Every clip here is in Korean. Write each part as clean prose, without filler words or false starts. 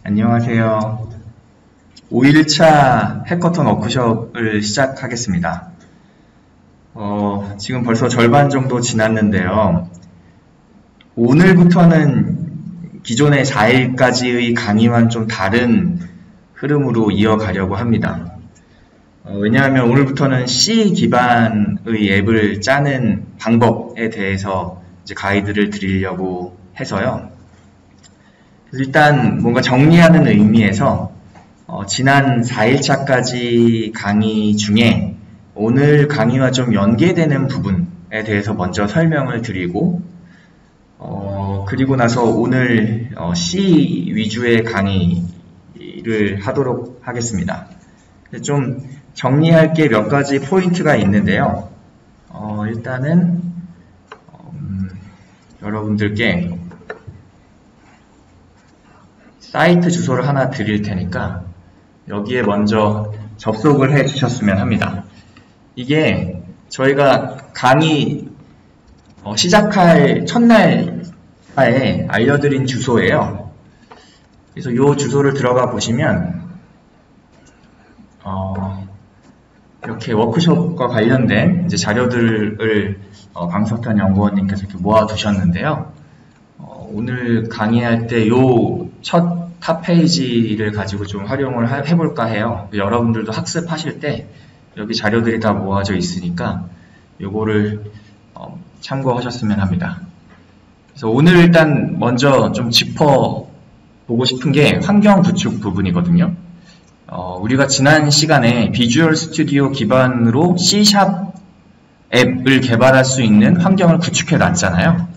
안녕하세요. 5일차 해커톤 워크숍을 시작하겠습니다. 지금 벌써 절반 정도 지났는데요. 오늘부터는 기존의 4일까지의 강의와는 좀 다른 흐름으로 이어가려고 합니다. 왜냐하면 오늘부터는 C 기반의 앱을 짜는 방법에 대해서 이제 가이드를 드리려고 해서요. 일단 뭔가 정리하는 의미에서 지난 4일차까지 강의 중에 오늘 강의와 좀 연계되는 부분에 대해서 먼저 설명을 드리고 그리고 나서 오늘 C 위주의 강의를 하도록 하겠습니다. 좀 정리할 게 몇 가지 포인트가 있는데요. 일단은 여러분들께 사이트 주소를 하나 드릴 테니까 여기에 먼저 접속을 해 주셨으면 합니다. 이게 저희가 강의 시작할 첫날에 알려드린 주소예요. 그래서 이 주소를 들어가 보시면 이렇게 워크숍과 관련된 이제 자료들을 강석현 연구원님께서 이렇게 모아두셨는데요. 오늘 강의할 때 요 첫 탑 페이지를 가지고 좀 활용을 해볼까 해요. 여러분들도 학습하실 때 여기 자료들이 다 모아져 있으니까 요거를 참고하셨으면 합니다. 그래서 오늘 일단 먼저 좀 짚어보고 싶은 게 환경 구축 부분이거든요. 우리가 지난 시간에 비주얼 스튜디오 기반으로 C# 앱을 개발할 수 있는 환경을 구축해 놨잖아요.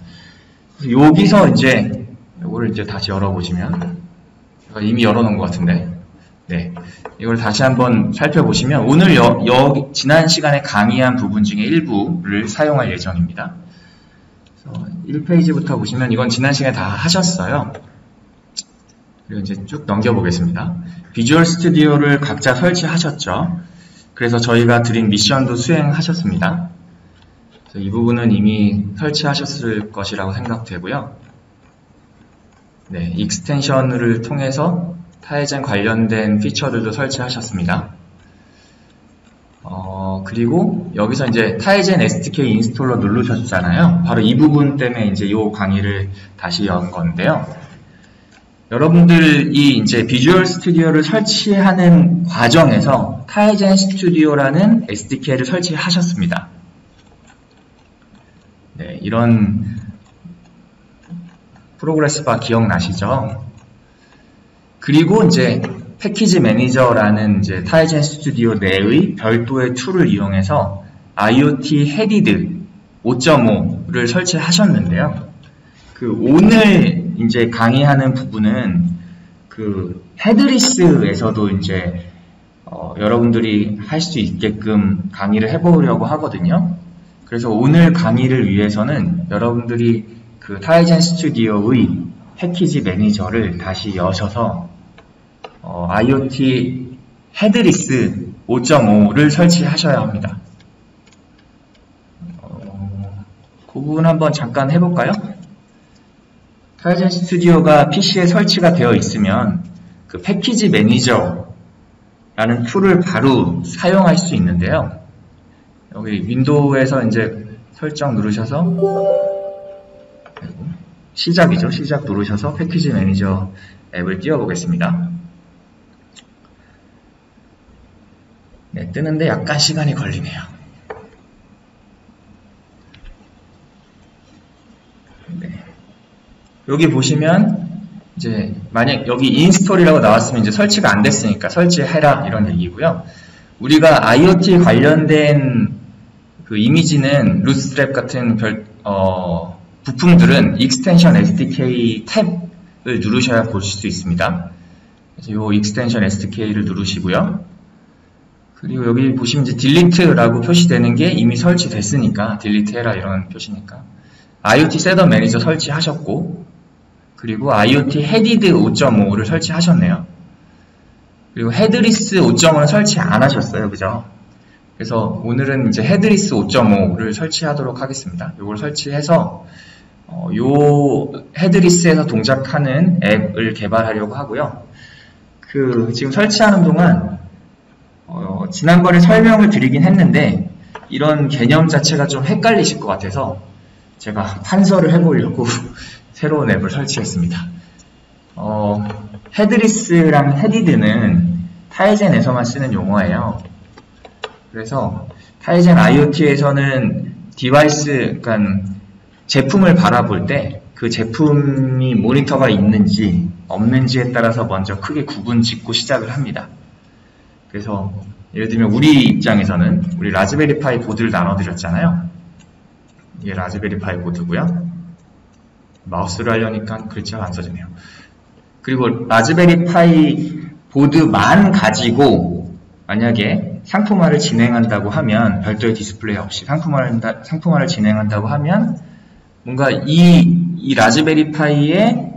여기서 이제 이거를 이제 다시 열어보시면 제가 이미 열어놓은 것 같은데 네, 이걸 다시 한번 살펴보시면 오늘 지난 시간에 강의한 부분 중에 일부를 사용할 예정입니다. 그래서 1페이지부터 보시면 이건 지난 시간에 다 하셨어요. 그리고 이제 쭉 넘겨보겠습니다. 비주얼 스튜디오를 각자 설치하셨죠. 그래서 저희가 드린 미션도 수행하셨습니다. 그래서 이 부분은 이미 설치하셨을 것이라고 생각되고요. 네, 익스텐션을 통해서 타이젠 관련된 피처들도 설치하셨습니다. 그리고 여기서 이제 타이젠 SDK 인스톨러 누르셨잖아요. 바로 이 부분 때문에 이제 이 강의를 다시 연 건데요. 여러분들이 이제 비주얼 스튜디오를 설치하는 과정에서 타이젠 스튜디오라는 SDK를 설치하셨습니다. 네, 이런 프로그레스 바 기억나시죠? 그리고 이제 패키지 매니저라는 이제 타이젠 스튜디오 내의 별도의 툴을 이용해서 IoT 헤디드 5.5를 설치하셨는데요. 오늘 이제 강의하는 부분은 헤드리스에서도 이제 여러분들이 할 수 있게끔 강의를 해보려고 하거든요. 그래서 오늘 강의를 위해서는 여러분들이 타이젠 스튜디오의 패키지 매니저를 다시 여셔서 IoT 헤드리스 5.5를 설치하셔야 합니다. 그 부분 한번 잠깐 해볼까요? 타이젠 스튜디오가 PC에 설치가 되어 있으면 패키지 매니저라는 툴을 바로 사용할 수 있는데요. 여기 윈도우에서 이제 설정 누르셔서 시작이죠. 시작 누르셔서 패키지 매니저 앱을 띄워보겠습니다. 네, 뜨는데 약간 시간이 걸리네요. 네. 여기 보시면 이제 만약 여기 인스톨이라고 나왔으면 이제 설치가 안 됐으니까 설치해라 이런 얘기고요. 우리가 IoT 관련된 이미지는 루스트랩 같은 부품들은 익스텐션 SDK 탭을 누르셔야 보실 수 있습니다. 그래서 이 익스텐션 SDK를 누르시고요. 그리고 여기 보시면 이제 딜리트라고 표시되는 게 이미 설치됐으니까 딜리트 해라 이런 표시니까 IoT 셋업 매니저 설치하셨고 그리고 IoT 헤디드 5.5를 설치하셨네요. 그리고 헤드리스 5.5는 설치 안 하셨어요. 그죠? 그래서 오늘은 이제 헤드리스 5.5를 설치하도록 하겠습니다. 이걸 설치해서 요 헤드리스에서 동작하는 앱을 개발하려고 하고요. 지금 설치하는 동안 지난번에 설명을 드리긴 했는데 이런 개념 자체가 좀 헷갈리실 것 같아서 제가 판서를 해보려고 새로운 앱을 설치했습니다. 헤드리스랑 헤디드는 타이젠에서만 쓰는 용어예요. 그래서 타이젠 IoT에서는 디바이스, 그러니까 제품을 바라볼 때 그 제품이 모니터가 있는지 없는지에 따라서 먼저 크게 구분 짓고 시작을 합니다. 그래서 예를 들면 우리 입장에서는 우리 라즈베리 파이 보드를 나눠드렸잖아요. 이게 라즈베리 파이 보드고요. 마우스를 하려니까 글자가 안 써지네요. 그리고 라즈베리 파이 보드만 가지고 만약에 상품화를 진행한다고 하면, 별도의 디스플레이 없이 상품화를 진행한다고 하면 뭔가 이 라즈베리 파이에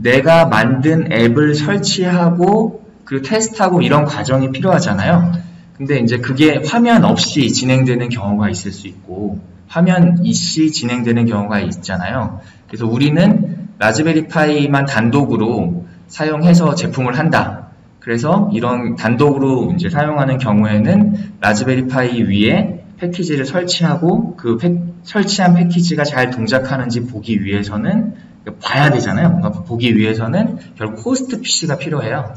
내가 만든 앱을 설치하고 그리고 테스트하고 이런 과정이 필요하잖아요. 근데 이제 그게 화면 없이 진행되는 경우가 있을 수 있고 화면 있이 진행되는 경우가 있잖아요. 그래서 우리는 라즈베리 파이만 단독으로 사용해서 제품을 한다. 그래서 이런 단독으로 이제 사용하는 경우에는 라즈베리 파이 위에 패키지를 설치하고 그 설치한 패키지가 잘 동작하는지 보기 위해서는, 봐야 되잖아요. 뭔가 보기 위해서는 결국 호스트 PC가 필요해요.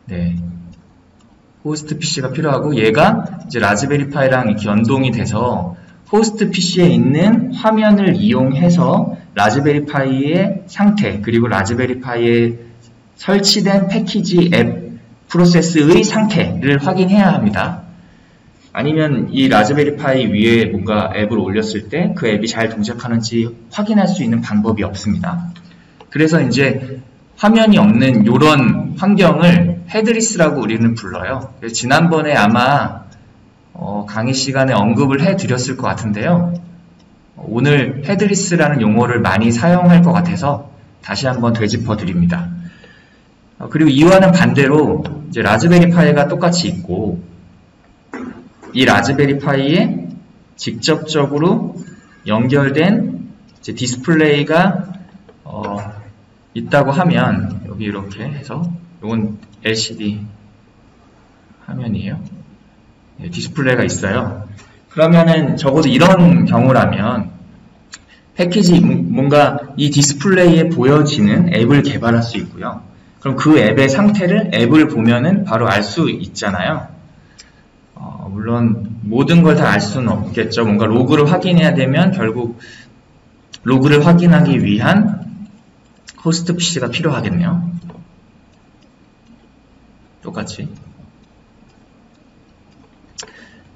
네. 호스트 PC가 필요하고 얘가 이제 라즈베리 파이랑 이렇게 연동이 돼서 호스트 PC에 있는 화면을 이용해서 라즈베리 파이의 상태, 그리고 라즈베리 파이에 설치된 패키지 앱 프로세스의 상태를 확인해야 합니다. 아니면 이 라즈베리 파이 위에 뭔가 앱을 올렸을 때 그 앱이 잘 동작하는지 확인할 수 있는 방법이 없습니다. 그래서 이제 화면이 없는 이런 환경을 헤드리스라고 우리는 불러요. 지난번에 아마 강의 시간에 언급을 해드렸을 것 같은데요. 오늘 헤드리스라는 용어를 많이 사용할 것 같아서 다시 한번 되짚어 드립니다. 그리고 이와는 반대로 이제 라즈베리 파이가 똑같이 있고 이 라즈베리 파이에 직접적으로 연결된 이제 디스플레이가 있다고 하면, 여기 이렇게 해서 이건 LCD 화면이에요. 네, 디스플레이가 있어요. 그러면은 적어도 이런 경우라면 패키지 뭔가 이 디스플레이에 보여지는 앱을 개발할 수 있고요. 그럼 그 앱의 상태를 앱을 보면은 바로 알 수 있잖아요. 물론 모든 걸 다 알 수는 없겠죠. 뭔가 로그를 확인해야 되면 결국 로그를 확인하기 위한 호스트 PC가 필요하겠네요. 똑같이.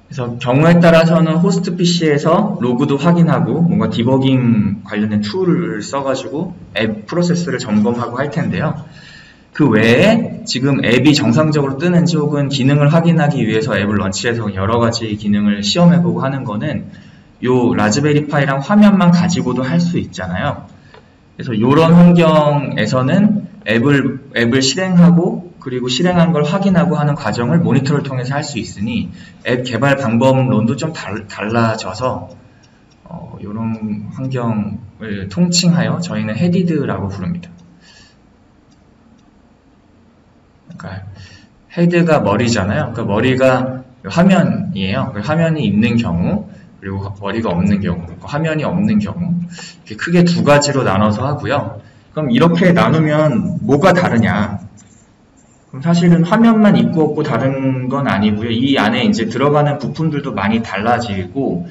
그래서 경우에 따라서는 호스트 PC에서 로그도 확인하고 뭔가 디버깅 관련된 툴을 써가지고 앱 프로세스를 점검하고 할 텐데요. 그 외에 지금 앱이 정상적으로 뜨는지 혹은 기능을 확인하기 위해서 앱을 런치해서 여러 가지 기능을 시험해보고 하는 거는 요 라즈베리 파이랑 화면만 가지고도 할 수 있잖아요. 그래서 이런 환경에서는 앱을 실행하고 그리고 실행한 걸 확인하고 하는 과정을 모니터를 통해서 할 수 있으니 앱 개발 방법론도 좀 달라져서 이런 환경을 통칭하여 저희는 헤디드라고 부릅니다. 그러니까 헤드가 머리잖아요. 그러니까 머리가 화면이에요. 화면이 있는 경우, 그리고 머리가 없는 경우, 화면이 없는 경우, 이렇게 크게 두 가지로 나눠서 하고요. 그럼 이렇게 나누면 뭐가 다르냐? 그럼 사실은 화면만 있고 없고 다른 건 아니고요. 이 안에 이제 들어가는 부품들도 많이 달라지고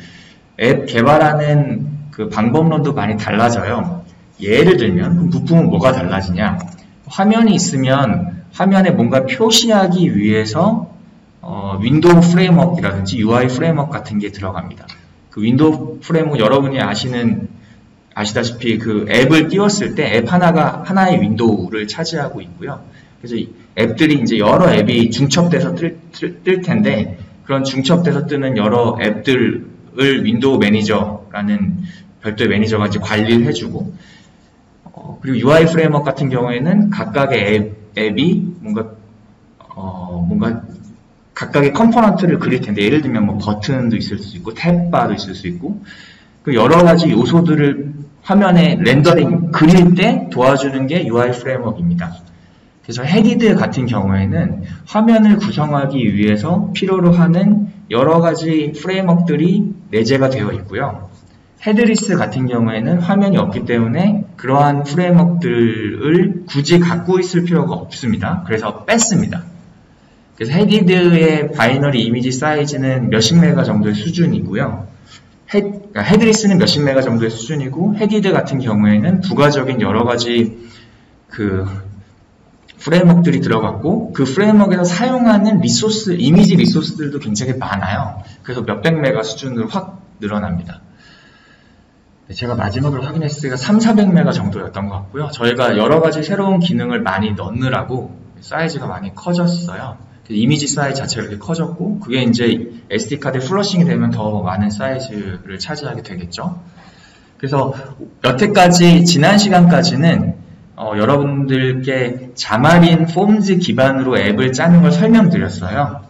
앱 개발하는 그 방법론도 많이 달라져요. 예를 들면 그럼 부품은 뭐가 달라지냐? 화면이 있으면 화면에 뭔가 표시하기 위해서 윈도우 프레임워크라든지 UI 프레임워크 같은 게 들어갑니다. 그 윈도우 프레임워크 여러분이 아시다시피 그 앱을 띄웠을 때 앱 하나의 윈도우를 차지하고 있고요. 그래서 앱들이 이제 여러 앱이 중첩돼서 뜰 텐데 그런 중첩돼서 뜨는 여러 앱들을 윈도우 매니저라는 별도의 매니저가 이제 관리를 해주고 그리고 UI 프레임워크 같은 경우에는 각각의 앱이 뭔가 각각의 컴포넌트를 그릴 텐데, 예를 들면 뭐 버튼도 있을 수 있고 탭바도 있을 수 있고, 그 여러 가지 요소들을 화면에 렌더링 그릴 때 도와주는 게 UI 프레임워크입니다. 그래서 헤디드 같은 경우에는 화면을 구성하기 위해서 필요로 하는 여러 가지 프레임워크들이 내재가 되어 있고요. 헤드리스 같은 경우에는 화면이 없기 때문에 그러한 프레임워크들을 굳이 갖고 있을 필요가 없습니다. 그래서 뺐습니다. 그래서 헤디드의 바이너리 이미지 사이즈는 몇십 메가 정도의 수준이고요. 헤드리스는 몇십 메가 정도의 수준이고, 헤디드 같은 경우에는 부가적인 여러 가지 그 프레임워크들이 들어갔고, 그 프레임워크에서 사용하는 리소스, 이미지 리소스들도 굉장히 많아요. 그래서 몇백 메가 수준으로 확 늘어납니다. 제가 마지막으로 확인했을 때가 300-400메가 정도였던 것 같고요. 저희가 여러 가지 새로운 기능을 많이 넣느라고 사이즈가 많이 커졌어요. 이미지 사이즈 자체가 이렇게 커졌고, 그게 이제 SD카드에 플러싱이 되면 더 많은 사이즈를 차지하게 되겠죠. 그래서 여태까지, 지난 시간까지는 여러분들께 자마린 폼즈 기반으로 앱을 짜는 걸 설명드렸어요.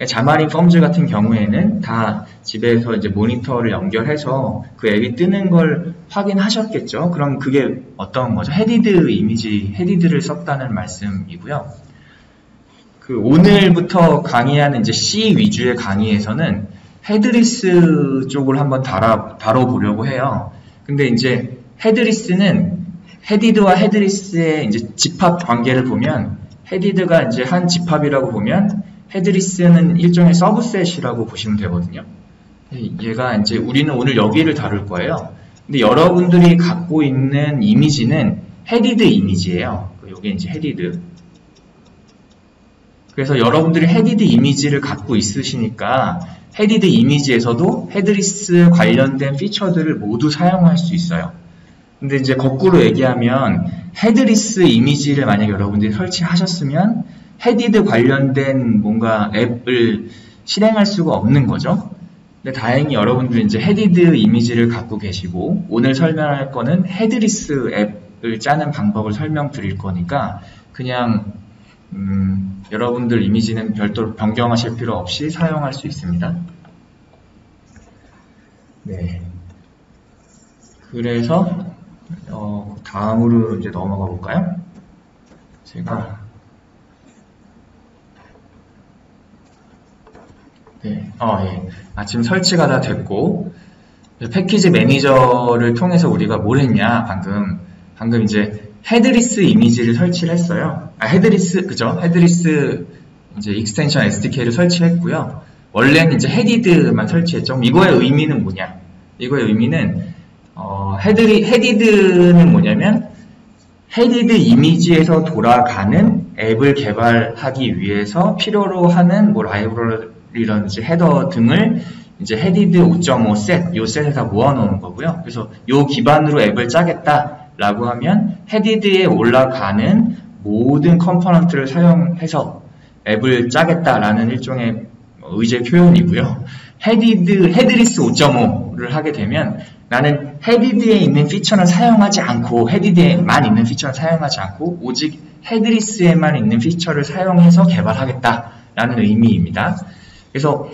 자마린 폼즈 같은 경우에는 다 집에서 이제 모니터를 연결해서 그 앱이 뜨는 걸 확인하셨겠죠. 그럼 그게 어떤 거죠? 헤디드 이미지, 헤디드를 썼다는 말씀이고요. 그 오늘부터 강의하는 이제 C 위주의 강의에서는 헤드리스 쪽을 한번 다뤄보려고 해요. 근데 이제 헤드리스는 헤디드와 헤드리스의 이제 집합 관계를 보면, 헤디드가 이제 한 집합이라고 보면 헤드리스는 일종의 서브셋이라고 보시면 되거든요. 얘가 이제 우리는 오늘 여기를 다룰 거예요. 근데 여러분들이 갖고 있는 이미지는 헤디드 이미지예요. 이게 이제 헤디드. 그래서 여러분들이 헤디드 이미지를 갖고 있으시니까 헤디드 이미지에서도 헤드리스 관련된 피처들을 모두 사용할 수 있어요. 근데 이제 거꾸로 얘기하면 헤드리스 이미지를 만약에 여러분들이 설치하셨으면 헤디드 관련된 뭔가 앱을 실행할 수가 없는 거죠. 근데 다행히 여러분들이 이제 헤디드 이미지를 갖고 계시고, 오늘 설명할 거는 헤드리스 앱을 짜는 방법을 설명드릴 거니까 그냥 여러분들 이미지는 별도로 변경하실 필요 없이 사용할 수 있습니다. 네. 그래서 다음으로 이제 넘어가 볼까요? 제가 네, 예. 지금 설치가 다 됐고, 패키지 매니저를 통해서 우리가 뭘 했냐, 방금 이제 헤드리스 이미지를 설치를 했어요. 헤드리스, 그죠? 헤드리스 이제 익스텐션 SDK를 설치했고요. 원래는 이제 헤디드만 설치했죠. 이거의 의미는 뭐냐? 이거의 의미는, 헤디드는 뭐냐면, 헤디드 이미지에서 돌아가는 앱을 개발하기 위해서 필요로 하는 뭐 라이브러리라든지 헤더 등을 이제 헤디드 5.5 셋, 요 셋에다 모아놓은 거고요. 그래서 요 기반으로 앱을 짜겠다라고 하면 헤디드에 올라가는 모든 컴포넌트를 사용해서 앱을 짜겠다라는 일종의 의제 표현이고요. 헤드리스 5.5를 하게 되면 나는 헤디드에 있는 피처는 사용하지 않고, 헤디드에만 있는 피처는 사용하지 않고 오직 헤드리스에만 있는 피처를 사용해서 개발하겠다라는 의미입니다. 그래서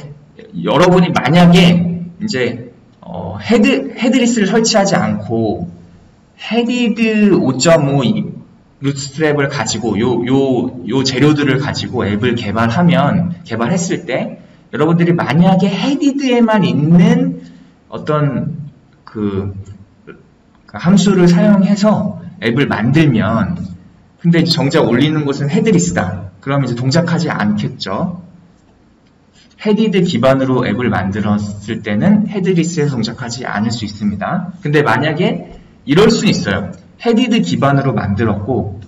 여러분이 만약에 이제 헤드리스를 설치하지 않고 헤디드 5.5 루트스트랩을 가지고 요 재료들을 가지고 앱을 개발했을 때 여러분들이 만약에 헤디드에만 있는 어떤 그 함수를 사용해서 앱을 만들면, 근데 정작 올리는 곳은 헤드리스다. 그러면 이제 동작하지 않겠죠. 헤디드 기반으로 앱을 만들었을 때는 헤드리스에서 동작하지 않을 수 있습니다. 근데 만약에 이럴 수 있어요. 헤디드 기반으로 만들었고,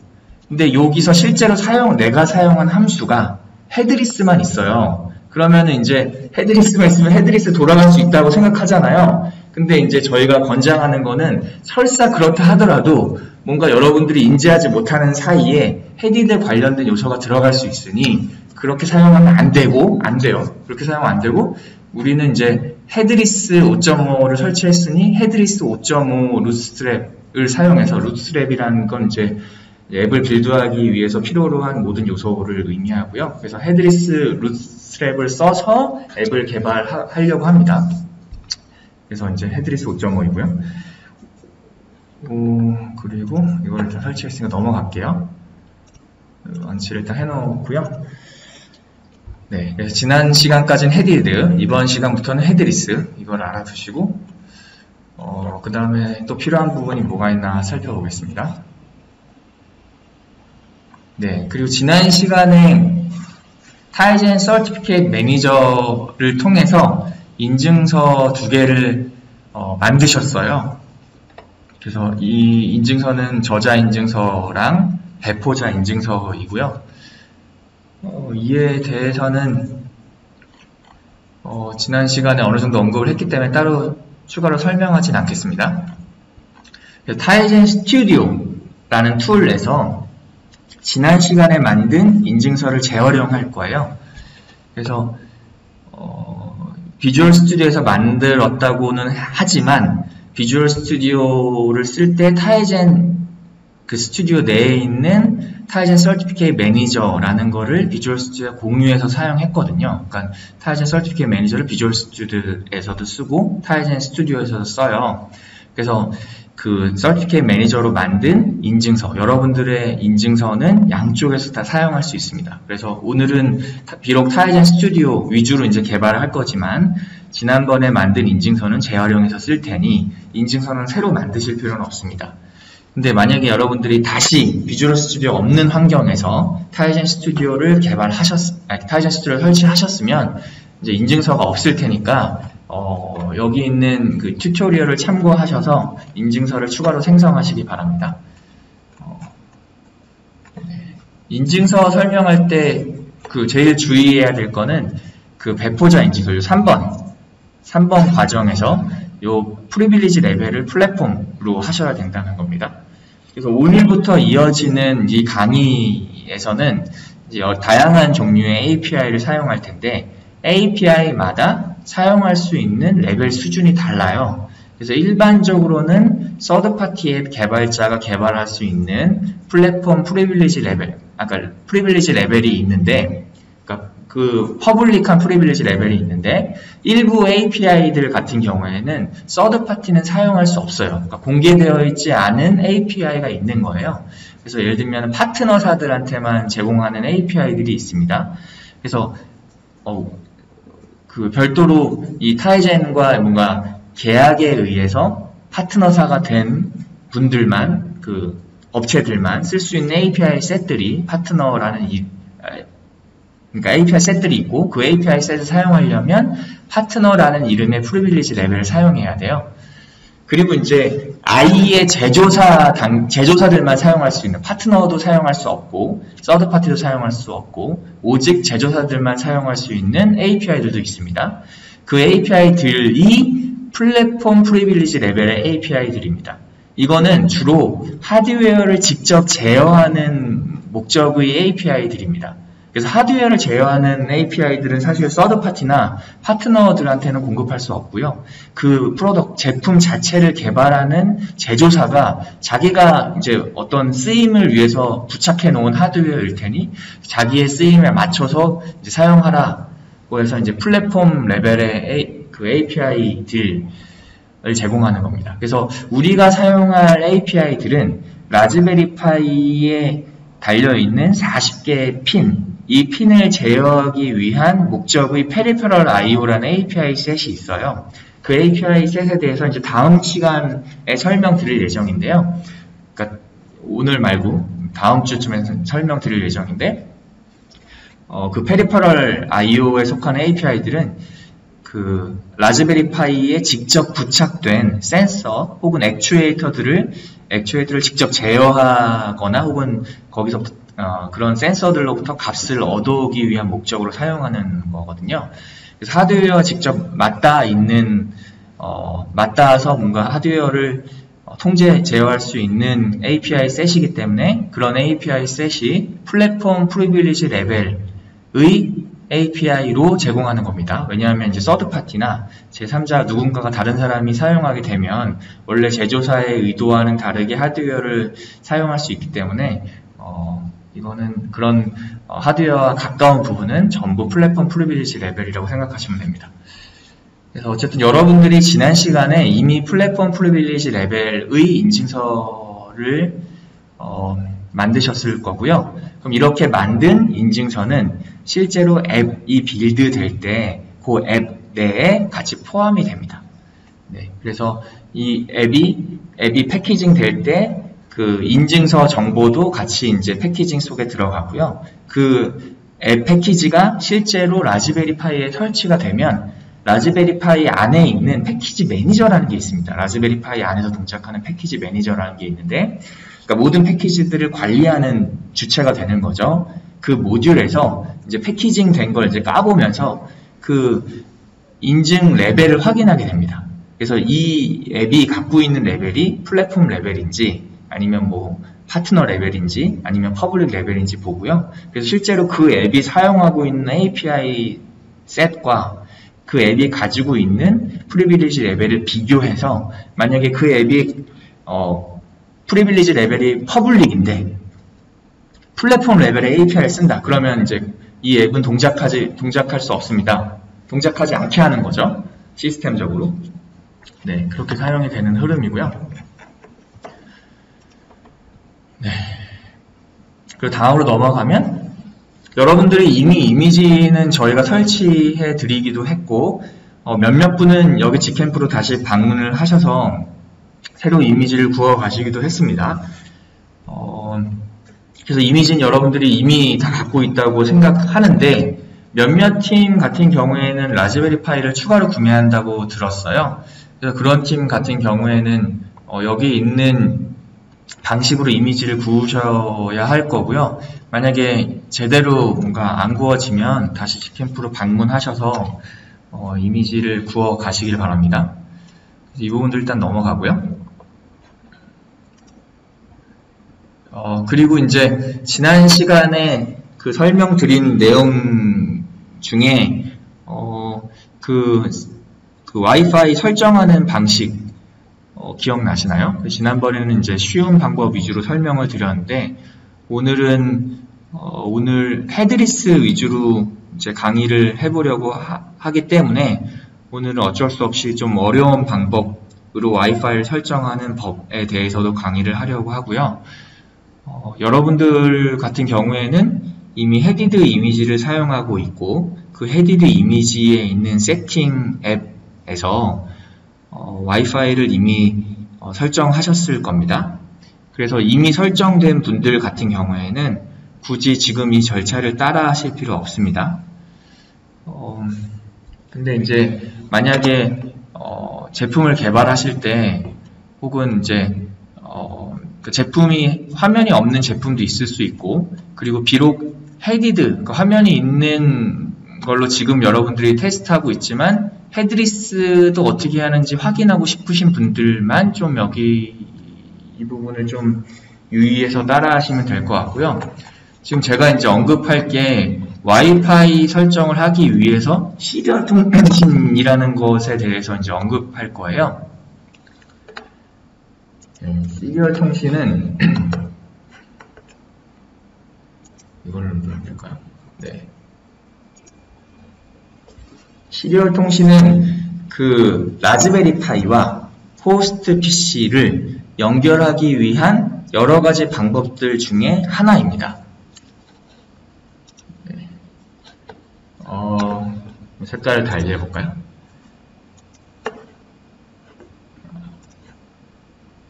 근데 여기서 실제로 내가 사용한 함수가 헤드리스만 있어요. 그러면 이제 헤드리스만 있으면 헤드리스 돌아갈 수 있다고 생각하잖아요. 근데 이제 저희가 권장하는 거는 설사 그렇다 하더라도 뭔가 여러분들이 인지하지 못하는 사이에 헤디드 관련된 요소가 들어갈 수 있으니 그렇게 사용하면 안 돼요. 그렇게 사용하면 안 되고, 우리는 이제 헤드리스 5.5를 설치했으니 헤드리스 5.5 루트스트랩을 사용해서, 루트스트랩이라는 건 이제 앱을 빌드하기 위해서 필요로 한 모든 요소를 의미하고요. 그래서 헤드리스 보otstrap을 써서 앱을 개발하려고 합니다. 그래서 이제 헤드리스 5.5이고요. 그리고 이걸 일단 설치했으니까 넘어갈게요. 원치를 일단 해놓고요. 네, 그래서 지난 시간까지는 헤디드, 이번 시간부터는 헤드리스, 이걸 알아두시고 그 다음에 또 필요한 부분이 뭐가 있나 살펴보겠습니다. 네, 그리고 지난 시간에 타이젠 서티피케이트 매니저를 통해서 인증서 2개를 만드셨어요. 그래서 이 인증서는 저자 인증서랑 배포자 인증서이고요. 이에 대해서는 지난 시간에 어느 정도 언급을 했기 때문에 따로 추가로 설명하진 않겠습니다. 타이젠 스튜디오라는 툴에서 지난 시간에 만든 인증서를 재활용할 거예요. 그래서 비주얼 스튜디오에서 만들었다고는 하지만 비주얼 스튜디오를 쓸 때 타이젠 그 스튜디오 내에 있는 타이젠 서티피케이트 매니저라는 거를 비주얼 스튜디오에 공유해서 사용했거든요. 그러니까 타이젠 서티피케이트 매니저를 비주얼 스튜디오에서도 쓰고 타이젠 스튜디오에서도 써요. 그래서 그 서티피케이트 매니저로 만든 인증서, 여러분들의 인증서는 양쪽에서 다 사용할 수 있습니다. 그래서 오늘은 비록 타이젠 스튜디오 위주로 이제 개발을 할 거지만 지난번에 만든 인증서는 재활용해서 쓸 테니 인증서는 새로 만드실 필요는 없습니다. 근데 만약에 여러분들이 다시 비주얼 스튜디오 없는 환경에서 타이젠 스튜디오를 타이젠 스튜디오를 설치하셨으면 이제 인증서가 없을 테니까 여기 있는 그 튜토리얼을 참고하셔서 인증서를 추가로 생성하시기 바랍니다. 인증서 설명할 때 그 제일 주의해야 될 거는 그 배포자 인증서 3번 과정에서 요 프리빌리지 레벨을 플랫폼으로 하셔야 된다는 겁니다. 그래서 오늘부터 이어지는 이 강의에서는 이제 다양한 종류의 API를 사용할 텐데 API마다 사용할 수 있는 레벨 수준이 달라요. 그래서 일반적으로는 서드파티 앱 개발자가 개발할 수 있는 플랫폼 프리빌리지 레벨, 아까 프리빌리지 레벨이 있는데, 그러니까 그 퍼블릭한 프리빌리지 레벨이 있는데 일부 API들 같은 경우에는 서드파티는 사용할 수 없어요. 그러니까 공개되어 있지 않은 API가 있는 거예요. 그래서 예를 들면 파트너사들한테만 제공하는 API들이 있습니다. 그래서 그 별도로 이 타이젠과 뭔가 계약에 의해서 파트너사가 된 분들만, 그 업체들만 쓸 수 있는 API 셋들이 파트너라는 그러니까 API 셋들이 있고 그 API 셋을 사용하려면 파트너라는 이름의 프리빌리지 레벨을 사용해야 돼요. 그리고 이제 아이의 제조사들만 사용할 수 있는, 파트너도 사용할 수 없고 서드파티도 사용할 수 없고 오직 제조사들만 사용할 수 있는 API들도 있습니다. 그 API들이 플랫폼 프리빌리지 레벨의 API들입니다. 이거는 주로 하드웨어를 직접 제어하는 목적의 API들입니다. 그래서 하드웨어를 제어하는 API들은 사실 서드파티나 파트너들한테는 공급할 수 없고요. 그 제품 자체를 개발하는 제조사가 자기가 이제 어떤 쓰임을 위해서 부착해 놓은 하드웨어일 테니 자기의 쓰임에 맞춰서 이제 사용하라고 해서 이제 플랫폼 레벨의 그 API들을 제공하는 겁니다. 그래서 우리가 사용할 API들은 라즈베리 파이에 달려있는 40개의 핀, 이 핀을 제어하기 위한 목적의 페리페럴 IO라는 API 셋이 있어요. 그 API 셋에 대해서 이제 다음 시간에 설명드릴 예정인데요. 그러니까 오늘 말고 다음 주쯤에 설명드릴 예정인데, 그 페리페럴 IO에 속한 API들은 그 라즈베리 파이에 직접 부착된 센서 혹은 액추에이터들을 직접 제어하거나 혹은 거기서 그런 센서들로부터 값을 얻어오기 위한 목적으로 사용하는 거거든요. 그래서 하드웨어 직접 맞닿아서 뭔가 하드웨어를 제어할 수 있는 API 셋이기 때문에 그런 API 셋이 플랫폼 프리빌리지 레벨의 API로 제공하는 겁니다. 왜냐하면 이제 서드파티나 제3자 누군가가 다른 사람이 사용하게 되면 원래 제조사의 의도와는 다르게 하드웨어를 사용할 수 있기 때문에 이거는 그런 하드웨어와 가까운 부분은 전부 플랫폼 프리빌리지 레벨이라고 생각하시면 됩니다. 그래서 어쨌든 여러분들이 지난 시간에 이미 플랫폼 프리빌리지 레벨의 인증서를 만드셨을 거고요. 그럼 이렇게 만든 인증서는 실제로 앱이 빌드 될 때 그 앱 내에 같이 포함이 됩니다. 네, 그래서 이 앱이 패키징 될 때 그 인증서 정보도 같이 이제 패키징 속에 들어가고요. 그 앱 패키지가 실제로 라즈베리 파이에 설치가 되면 라즈베리 파이 안에 있는 패키지 매니저라는 게 있습니다. 라즈베리 파이 안에서 동작하는 패키지 매니저라는 게 있는데, 그러니까 모든 패키지들을 관리하는 주체가 되는 거죠. 그 모듈에서 이제 패키징 된 걸 이제 까보면서 그 인증 레벨을 확인하게 됩니다. 그래서 이 앱이 갖고 있는 레벨이 플랫폼 레벨인지 아니면 뭐 파트너 레벨인지 아니면 퍼블릭 레벨인지 보고요. 그래서 실제로 그 앱이 사용하고 있는 API 셋과 그 앱이 가지고 있는 프리빌리지 레벨을 비교해서 만약에 그 앱이 프리빌리지 레벨이 퍼블릭인데 플랫폼 레벨의 API를 쓴다. 그러면 이제 이 앱은 동작할 수 없습니다. 동작하지 않게 하는 거죠. 시스템적으로. 네, 그렇게 사용이 되는 흐름이고요. 네. 그리고 다음으로 넘어가면 여러분들이 이미 이미지는 저희가 설치해 드리기도 했고 몇몇 분은 여기 지캠프로 다시 방문을 하셔서 새로운 이미지를 구워 가시기도 했습니다. 그래서 이미지는 여러분들이 이미 다 갖고 있다고 생각하는데 몇몇 팀 같은 경우에는 라즈베리 파이를 추가로 구매한다고 들었어요. 그래서 그런 팀 같은 경우에는 여기 있는 방식으로 이미지를 구우셔야 할 거고요. 만약에 제대로 뭔가 안 구워지면 다시 지캠프로 방문하셔서 이미지를 구워 가시길 바랍니다. 이 부분도 일단 넘어가고요. 그리고 이제 지난 시간에 그 설명드린 내용 중에 그 와이파이 설정하는 방식 기억나시나요? 지난번에는 이제 쉬운 방법 위주로 설명을 드렸는데 오늘 헤드리스 위주로 이제 강의를 해보려고 하기 때문에 오늘은 어쩔 수 없이 좀 어려운 방법으로 와이파이를 설정하는 법에 대해서도 강의를 하려고 하고요. 여러분들 같은 경우에는 이미 헤디드 이미지를 사용하고 있고 그 헤디드 이미지에 있는 세팅 앱에서 와이파이를 이미 설정하셨을 겁니다. 그래서 이미 설정된 분들 같은 경우에는 굳이 지금 이 절차를 따라 하실 필요 없습니다. 근데 이제 만약에 제품을 개발하실 때 혹은 이제 그 제품이 화면이 없는 제품도 있을 수 있고 그리고 비록 헤디드 그러니까 화면이 있는 걸로 지금 여러분들이 테스트하고 있지만 헤드리스도 어떻게 하는지 확인하고 싶으신 분들만 좀 여기 이 부분을 좀 유의해서 따라 하시면 될 것 같고요. 지금 제가 이제 언급할 게 와이파이 설정을 하기 위해서 시리얼 통신이라는 것에 대해서 이제 언급할 거예요. 시리얼 통신은 이걸로 누르면 될까요? 네. 시리얼 통신은 그 라즈베리 파이와 호스트 PC를 연결하기 위한 여러 가지 방법들 중에 하나입니다. 네. 색깔을 달리 해볼까요?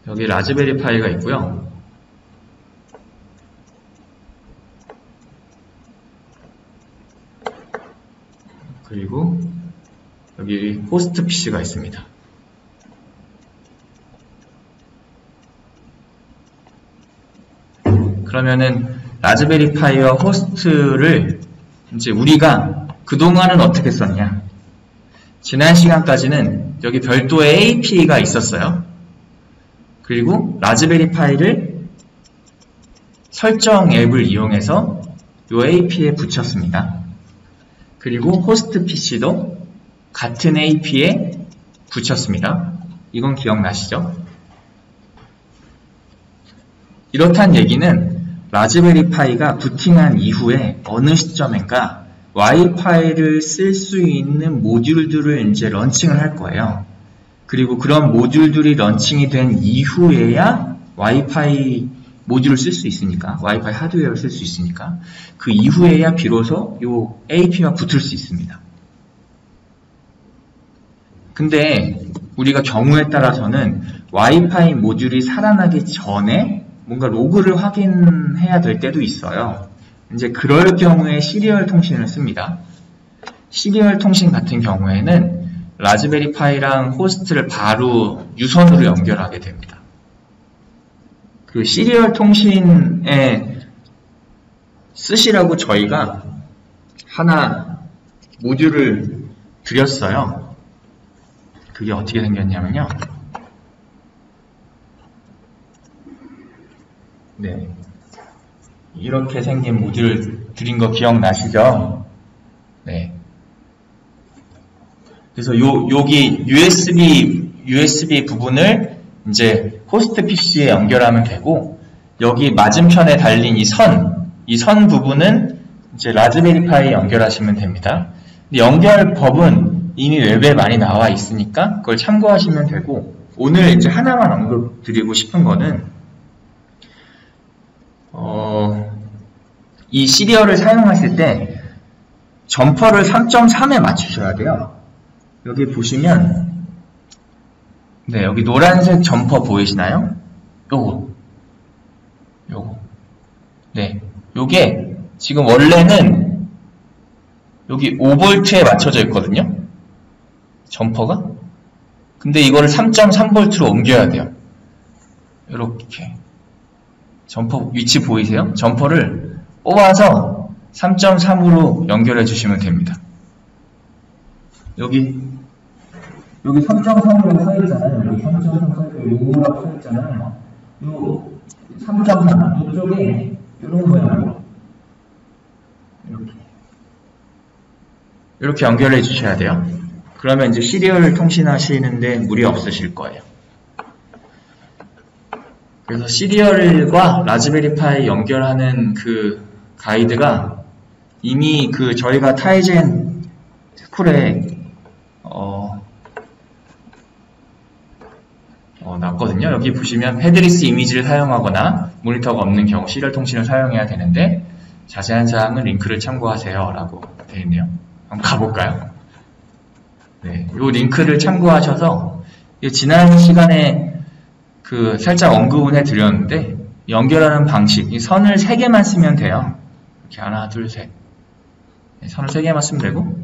여기 라즈베리 파이가 있고요. 그리고 여기 호스트 PC가 있습니다. 그러면은 라즈베리 파이와 호스트를 이제 우리가 그동안은 어떻게 썼냐? 지난 시간까지는 여기 별도의 AP가 있었어요. 그리고 라즈베리 파이를 설정 앱을 이용해서 이 AP에 붙였습니다. 그리고 호스트 PC도 같은 AP에 붙였습니다. 이건 기억나시죠? 이렇단 얘기는 라즈베리 파이가 부팅한 이후에 어느 시점인가 와이파이를 쓸 수 있는 모듈들을 이제 런칭을 할 거예요. 그리고 그런 모듈들이 런칭이 된 이후에야 와이파이 모듈을 쓸 수 있으니까, 와이파이 하드웨어를 쓸 수 있으니까 그 이후에야 비로소 요 AP와 붙을 수 있습니다. 근데 우리가 경우에 따라서는 와이파이 모듈이 살아나기 전에 뭔가 로그를 확인해야 될 때도 있어요. 이제 그럴 경우에 시리얼 통신을 씁니다. 시리얼 통신 같은 경우에는 라즈베리 파이랑 호스트를 바로 유선으로 연결하게 됩니다. 그 시리얼 통신에 쓰시라고 저희가 하나 모듈을 드렸어요. 그게 어떻게 생겼냐면요. 네. 이렇게 생긴 모듈 드린 거 기억나시죠? 네. 그래서 여기 USB 부분을 이제 호스트 PC에 연결하면 되고, 여기 맞은편에 달린 이 선 부분은 이제 라즈베리 파이에 연결하시면 됩니다. 근데 연결법은 이미 웹에 많이 나와 있으니까 그걸 참고하시면 되고, 오늘 이제 하나만 언급드리고 싶은 거는 이 시리얼을 사용하실 때 점퍼를 3.3에 맞추셔야 돼요. 여기 보시면 네, 여기 노란색 점퍼 보이시나요? 요거 네, 요게 지금 원래는 여기 5V에 맞춰져 있거든요, 점퍼가. 근데 이거를 3.3V로 옮겨야 돼요. 이렇게 점퍼 위치 보이세요? 점퍼를 뽑아서 3.3으로 연결해 주시면 됩니다. 여기 3.3이라고 써있잖아요. 여기 3.3 써있고 요거라고 써있잖아요. 요 3.3 이쪽에 이런 모양으로 이렇게 연결해 주셔야 돼요. 그러면 이제 시리얼 통신하시는데 무리 없으실 거예요. 그래서 시리얼과 라즈베리 파이 연결하는 그 가이드가 이미 그 저희가 타이젠 스쿨에 났거든요. 여기 보시면 헤드리스 이미지를 사용하거나 모니터가 없는 경우 시리얼 통신을 사용해야 되는데 자세한 사항은 링크를 참고하세요 라고 되어 있네요. 한번 가볼까요? 네, 이 링크를 참고하셔서 지난 시간에 그 살짝 언급은 해드렸는데 연결하는 방식, 이 선을 3개만 쓰면 돼요. 이렇게 하나, 둘, 셋. 네, 선을 3개만 쓰면 되고,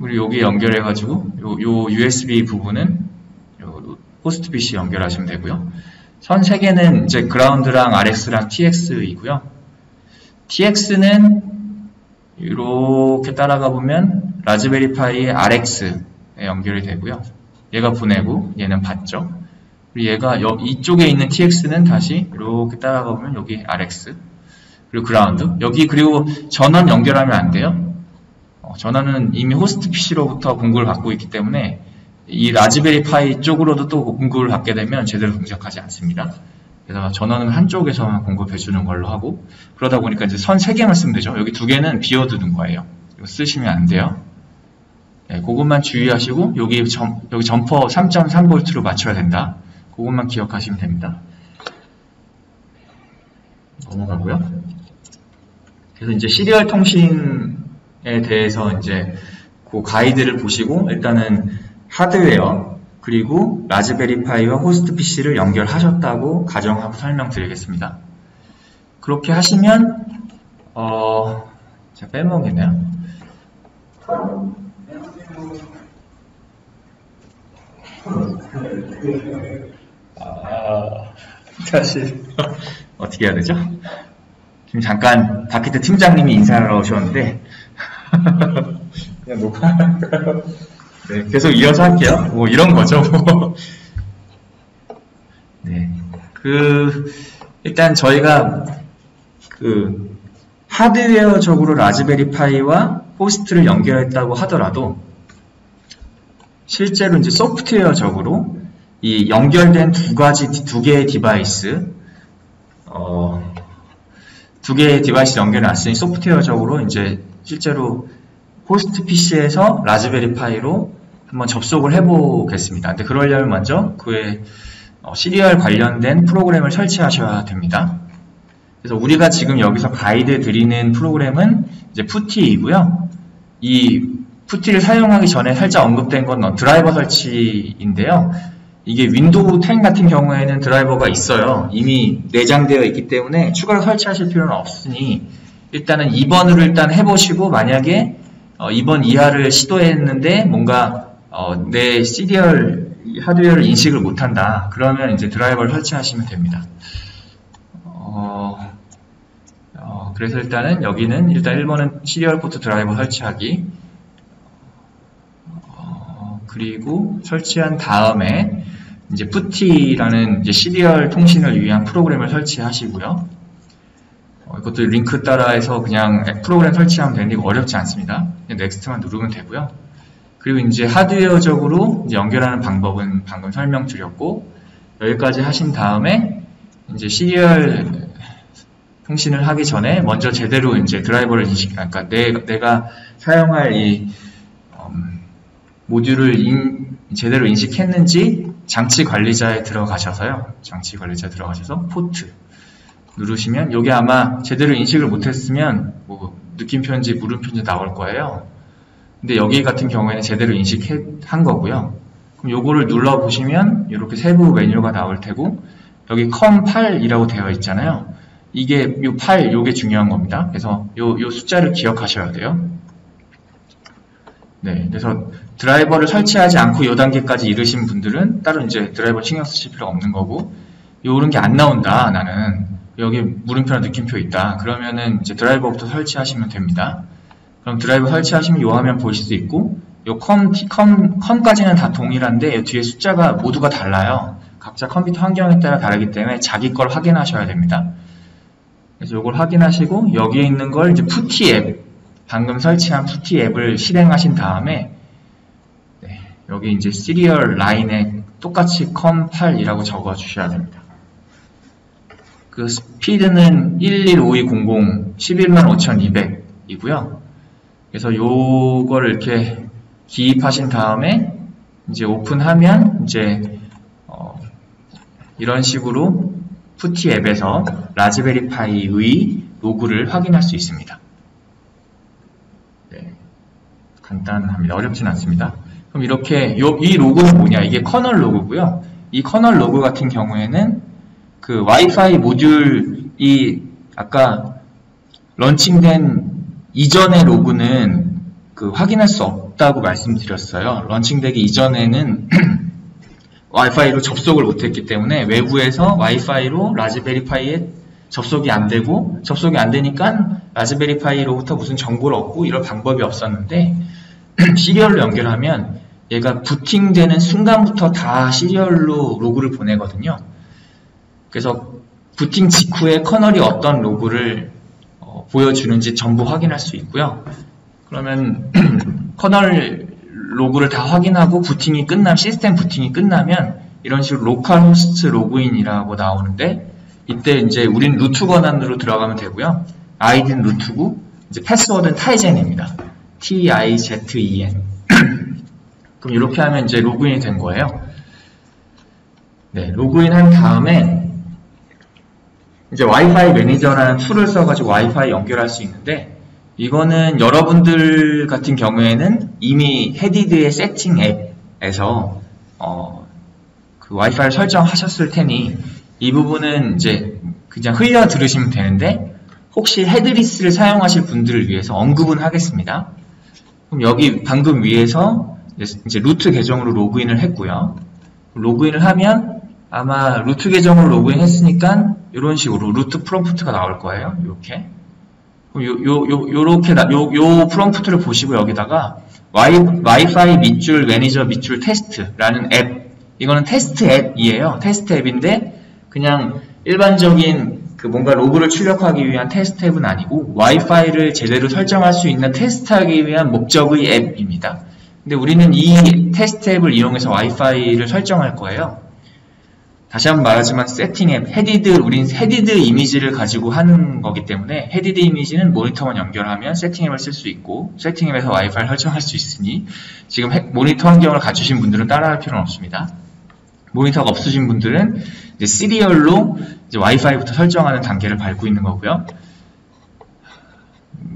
그리고 여기 연결해가지고 요 USB 부분은 요 호스트 PC 연결하시면 되고요. 선 3개는 이제 그라운드랑 RX랑 TX이고요. TX는 이렇게 따라가 보면 라즈베리 파이의 RX에 연결이 되고요. 얘가 보내고 얘는 받죠. 그리고 얘가 이쪽에 있는 TX는 다시 이렇게 따라가 보면 여기 RX, 그리고 그라운드. 여기 그리고 전원 연결하면 안 돼요. 전원은 이미 호스트 PC로부터 공급을 받고 있기 때문에 이 라즈베리 파이 쪽으로도 또 공급을 받게 되면 제대로 동작하지 않습니다. 그래서 전원은 한쪽에서만 공급해 주는 걸로 하고, 그러다 보니까 이제 선 3개만 쓰면 되죠. 여기 2개는 비워두는 거예요. 이거 쓰시면 안 돼요. 네, 그것만 주의하시고, 여기 점퍼 3.3V로 맞춰야 된다. 그것만 기억하시면 됩니다. 넘어가고요. 그래서 이제 시리얼 통신에 대해서 이제 그 가이드를 보시고, 일단은 하드웨어 그리고 라즈베리 파이와 호스트 PC를 연결하셨다고 가정하고 설명드리겠습니다. 그렇게 하시면 제가 빼먹겠네요. 다시 어떻게 해야 되죠? 지금 잠깐 다키트 팀장님이 인사하러 오셨는데 그냥 녹화할까요? 네, 계속 이어서 할게요. 뭐 이런 거죠. 네, 일단 저희가 하드웨어적으로 라즈베리 파이와 호스트를 연결했다고 하더라도 실제로 이제 소프트웨어적으로 이 연결된 두 개의 디바이스, 두 개의 디바이스 연결해 놨으니 소프트웨어적으로 이제 실제로 호스트 PC에서 라즈베리 파이로 한번 접속을 해보겠습니다. 근데 그러려면 먼저 그의 시리얼 관련된 프로그램을 설치하셔야 됩니다. 그래서 우리가 지금 여기서 가이드 드리는 프로그램은 이제 푸티이고요. 이 푸티를 사용하기 전에 살짝 언급된 건 드라이버 설치인데요. 이게 윈도우 10 같은 경우에는 드라이버가 있어요. 이미 내장되어 있기 때문에 추가로 설치하실 필요는 없으니 일단은 2번으로 일단 해보시고 만약에 2번 이하를 시도했는데 뭔가 내 시리얼 하드웨어를 인식을 못한다. 그러면 이제 드라이버를 설치하시면 됩니다. 그래서 일단은 여기는 일단 1번은 시리얼 포트 드라이버 설치하기. 그리고 설치한 다음에 이제 푸티라는 이제 시리얼 통신을 위한 프로그램을 설치하시고요. 이것도 링크 따라해서 그냥 프로그램 설치하면 되는데 이거 어렵지 않습니다. 그냥 넥스트만 누르면 되고요. 그리고 이제 하드웨어적으로 이제 연결하는 방법은 방금 설명드렸고 여기까지 하신 다음에 이제 시리얼 통신을 하기 전에 먼저 제대로 이제 드라이버를 그러니까 내가 사용할 이 모듈을 제대로 인식했는지 장치 관리자에 들어가셔서요. 장치 관리자에 들어가셔서 포트 누르시면 여기 아마 제대로 인식을 못했으면 뭐 느낌표인지 물음표인지 나올 거예요. 근데 여기 같은 경우에는 제대로 인식한 거고요. 그럼 요거를 눌러보시면 이렇게 세부 메뉴가 나올 테고 여기 COM8이라고 되어 있잖아요. 이게 요 8, 요게 중요한 겁니다. 그래서 요 숫자를 기억하셔야 돼요. 네, 그래서 드라이버를 설치하지 않고 요 단계까지 이르신 분들은 따로 이제 드라이버 신경 쓰실 필요가 없는 거고 요런 게 안 나온다. 나는 여기 물음표나 느낌표 있다. 그러면은 이제 드라이버부터 설치하시면 됩니다. 그럼 드라이버 설치하시면 요 화면 보실 수 있고 요 컴까지는 다 동일한데 요 뒤에 숫자가 모두가 달라요. 각자 컴퓨터 환경에 따라 다르기 때문에 자기 걸 확인하셔야 됩니다. 그래서 요걸 확인하시고 여기에 있는 걸 이제 푸티 앱 방금 설치한 푸티 앱을 실행하신 다음에 여기 이제 시리얼 라인에 똑같이 COM8이라고 적어 주셔야 됩니다. 그 스피드는 115200 115,200이고요. 그래서 요거를 이렇게 기입하신 다음에 이제 오픈하면 이제 이런 식으로 푸티 앱에서 라즈베리 파이의 로그를 확인할 수 있습니다. 네, 간단합니다. 어렵진 않습니다. 그럼 이렇게 이 로그는 뭐냐? 이게 커널 로그고요. 이 커널 로그 같은 경우에는 그 와이파이 모듈이 아까 런칭된 이전의 로그는 그 확인할 수 없다고 말씀드렸어요. 런칭되기 이전에는 와이파이로 접속을 못했기 때문에 외부에서 와이파이로 라즈베리 파이에 접속이 안 되고 접속이 안 되니까 라즈베리 파이로부터 무슨 정보를 얻고 이럴 방법이 없었는데 시리얼로 연결하면 얘가 부팅되는 순간부터 다 시리얼로 로그를 보내거든요. 그래서 부팅 직후에 커널이 어떤 로그를 보여주는지 전부 확인할 수 있고요. 그러면 커널 로그를 다 확인하고 부팅이 끝나면 시스템 부팅이 끝나면 이런 식으로 로컬 호스트 로그인이라고 나오는데 이때 이제 우린 루트 권한으로 들어가면 되고요. 아이디는 루트고 이제 패스워드는 타이젠입니다. T-I-Z-E-N. 그럼 이렇게 하면 이제 로그인이 된 거예요. 네, 로그인 한 다음에 이제 와이파이 매니저라는 툴을 써가지고 와이파이 연결할 수 있는데 이거는 여러분들 같은 경우에는 이미 헤디드의 세팅 앱에서 그 와이파이를 설정하셨을 테니 이 부분은 이제 그냥 흘려 들으시면 되는데 혹시 헤드리스를 사용하실 분들을 위해서 언급은 하겠습니다. 그럼 여기 방금 위에서 이제 루트 계정으로 로그인을 했고요. 로그인을 하면 아마 루트 계정으로 로그인 했으니까 이런 식으로 루트 프롬프트가 나올 거예요. 이렇게. 요 프롬프트를 보시고 여기다가 와이파이 밑줄 매니저 밑줄 테스트라는 앱. 이거는 테스트 앱이에요. 테스트 앱인데 그냥 일반적인 그 뭔가 로그를 출력하기 위한 테스트 앱은 아니고 와이파이를 제대로 설정할 수 있는 테스트하기 위한 목적의 앱입니다. 근데 우리는 이 테스트 앱을 이용해서 와이파이를 설정할 거예요. 다시 한번 말하지만 세팅앱, 우린 헤디드 이미지를 가지고 하는 거기 때문에 헤디드 이미지는 모니터만 연결하면 세팅앱을 쓸 수 있고 세팅앱에서 와이파이를 설정할 수 있으니 지금 모니터 환경을 갖추신 분들은 따라할 필요는 없습니다. 모니터가 없으신 분들은 이제 시리얼로 이제 와이파이부터 설정하는 단계를 밟고 있는 거고요.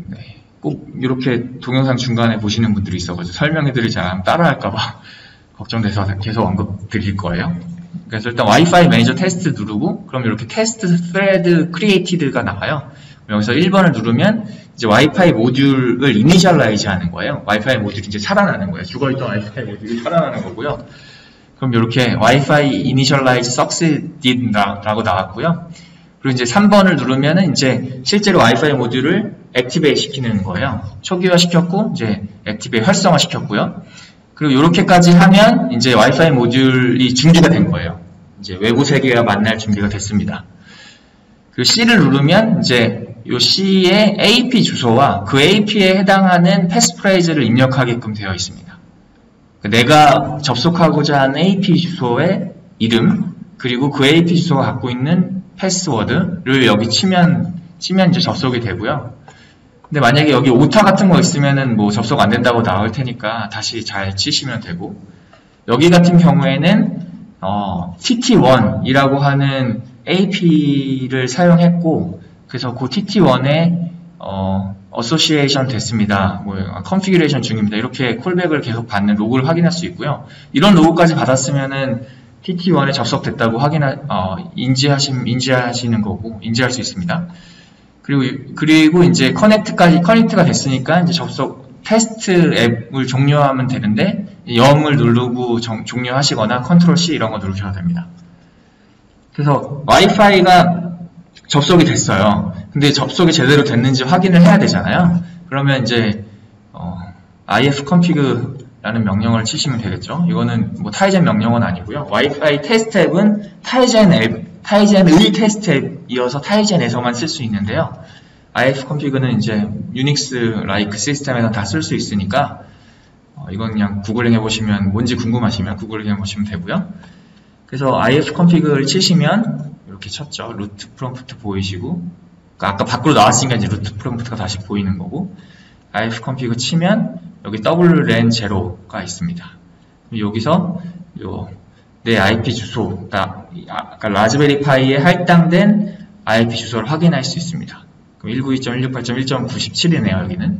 네, 꼭 이렇게 동영상 중간에 보시는 분들이 있어가지고 설명해드리지 않으면 따라할까봐 걱정돼서 계속 언급 드릴 거예요. 그래서 일단 와이파이 매니저 테스트 누르고 그럼 이렇게 테스트 스레드 크리에이티드가 나와요. 여기서 1번을 누르면 이제 와이파이 모듈을 이니셜라이즈 하는 거예요. 와이파이 모듈이 이제 살아나는 거예요. 죽어있던 와이파이 모듈이 살아나는 거고요. 그럼 이렇게 와이파이 이니셜라이즈 succeeded라고 나왔고요. 그리고 이제 3번을 누르면은 이제 실제로 와이파이 모듈을 액티베이트 시키는 거예요. 초기화 시켰고 이제 액티베이트 활성화 시켰고요. 그리고 이렇게까지 하면 이제 와이파이 모듈이 준비가 된 거예요. 이제 외부 세계와 만날 준비가 됐습니다. 그리고 C를 누르면 이제 이 C의 AP 주소와 그 AP에 해당하는 패스프레이즈를 입력하게끔 되어 있습니다. 내가 접속하고자 하는 AP 주소의 이름 그리고 그 AP 주소가 갖고 있는 패스워드를 여기 치면 이제 접속이 되고요. 근데 만약에 여기 오타 같은 거 있으면은 뭐 접속 안 된다고 나올 테니까 다시 잘 치시면 되고 여기 같은 경우에는 TT1이라고 하는 AP를 사용했고 그래서 그 TT1에 어소시에이션 됐습니다. 뭐 컨피규레이션 중입니다. 이렇게 콜백을 계속 받는 로그를 확인할 수 있고요. 이런 로그까지 받았으면은 TT1에 접속됐다고 인지하시는 거고 인지할 수 있습니다. 그리고 이제 커넥트가 됐으니까 이제 접속 테스트 앱을 종료하면 되는데 0을 누르고 종료하시거나 컨트롤 C 이런 거 누르셔도 됩니다. 그래서 와이파이가 접속이 됐어요. 근데 접속이 제대로 됐는지 확인을 해야 되잖아요. 그러면 이제 ifconfig라는 명령어를 치시면 되겠죠. 이거는 뭐 타이젠 명령어는 아니고요. 와이파이 테스트 앱은 타이젠의 테스트 앱이어서 타이젠에서만 쓸 수 있는데요. ifconfig는 이제 유닉스-like 시스템에서 다 쓸 수 있으니까 이건 그냥 구글링 해보시면 뭔지 궁금하시면 구글링 해보시면 되고요. 그래서 ifconfig를 치시면 이렇게 쳤죠. 루트 프롬프트 보이시고 아까 밖으로 나왔으니까 이제 루트 프롬프트가 다시 보이는 거고 ifconfig 치면 여기 wlan0가 있습니다. 여기서 내 IP 주소, 아까 라즈베리 파이에 할당된 IP 주소를 확인할 수 있습니다. 그럼 192.168.1.97이네요, 여기는.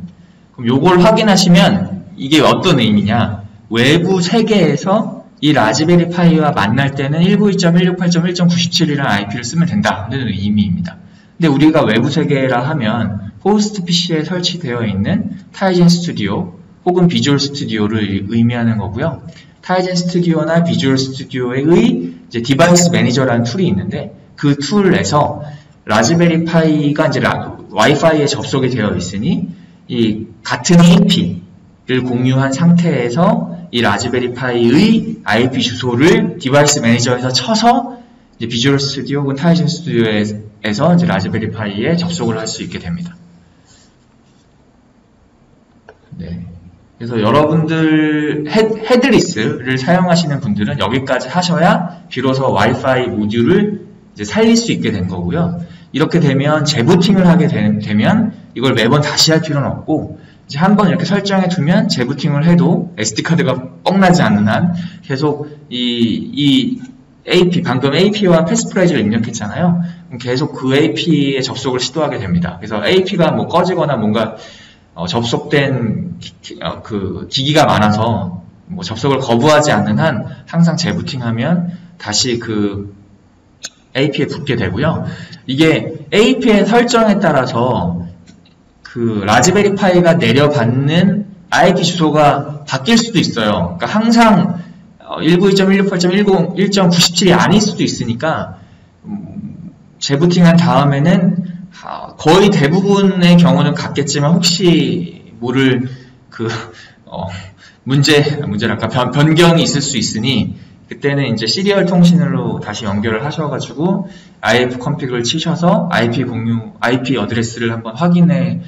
그럼 요걸 확인하시면 이게 어떤 의미냐? 외부 세계에서 이 라즈베리 파이와 만날 때는 192.168.1.97이라는 IP를 쓰면 된다는 의미입니다. 근데 우리가 외부 세계라 하면 호스트 PC에 설치되어 있는 타이젠 스튜디오 혹은 비주얼 스튜디오를 의미하는 거고요. 타이젠 스튜디오나 비주얼 스튜디오의 이제 디바이스 매니저라는 툴이 있는데 그 툴에서 라즈베리 파이가 이제 와이파이에 접속이 되어 있으니 이 같은 AP를 공유한 상태에서 이 라즈베리 파이의 IP 주소를 디바이스 매니저에서 쳐서 이제 비주얼 스튜디오 혹은 타이젠 스튜디오에서 이제 라즈베리 파이에 접속을 할 수 있게 됩니다. 네. 그래서 여러분들 헤드리스를 사용하시는 분들은 여기까지 하셔야 비로소 와이파이 모듈을 이제 살릴 수 있게 된 거고요. 이렇게 되면 재부팅을 하게 되면 이걸 매번 다시 할 필요는 없고 이제 한번 이렇게 설정해 두면 재부팅을 해도 SD카드가 뻥나지 않는 한 계속 이 AP, 방금 AP와 패스프레이즈를 입력했잖아요. 계속 그 AP에 접속을 시도하게 됩니다. 그래서 AP가 뭐 꺼지거나 뭔가 접속된 그 기기가 많아서 뭐 접속을 거부하지 않는 한 항상 재부팅하면 다시 그 AP에 붙게 되고요. 이게 AP의 설정에 따라서 그 라즈베리 파이가 내려받는 IP 주소가 바뀔 수도 있어요. 그러니까 항상 192.168.1.97이 아닐 수도 있으니까 재부팅한 다음에는 거의 대부분의 경우는 같겠지만 혹시 모를 그 문제랄까 변경이 있을 수 있으니 그때는 이제 시리얼 통신으로 다시 연결을 하셔가지고 ifconfig를 치셔서 IP 어드레스를 한번 확인해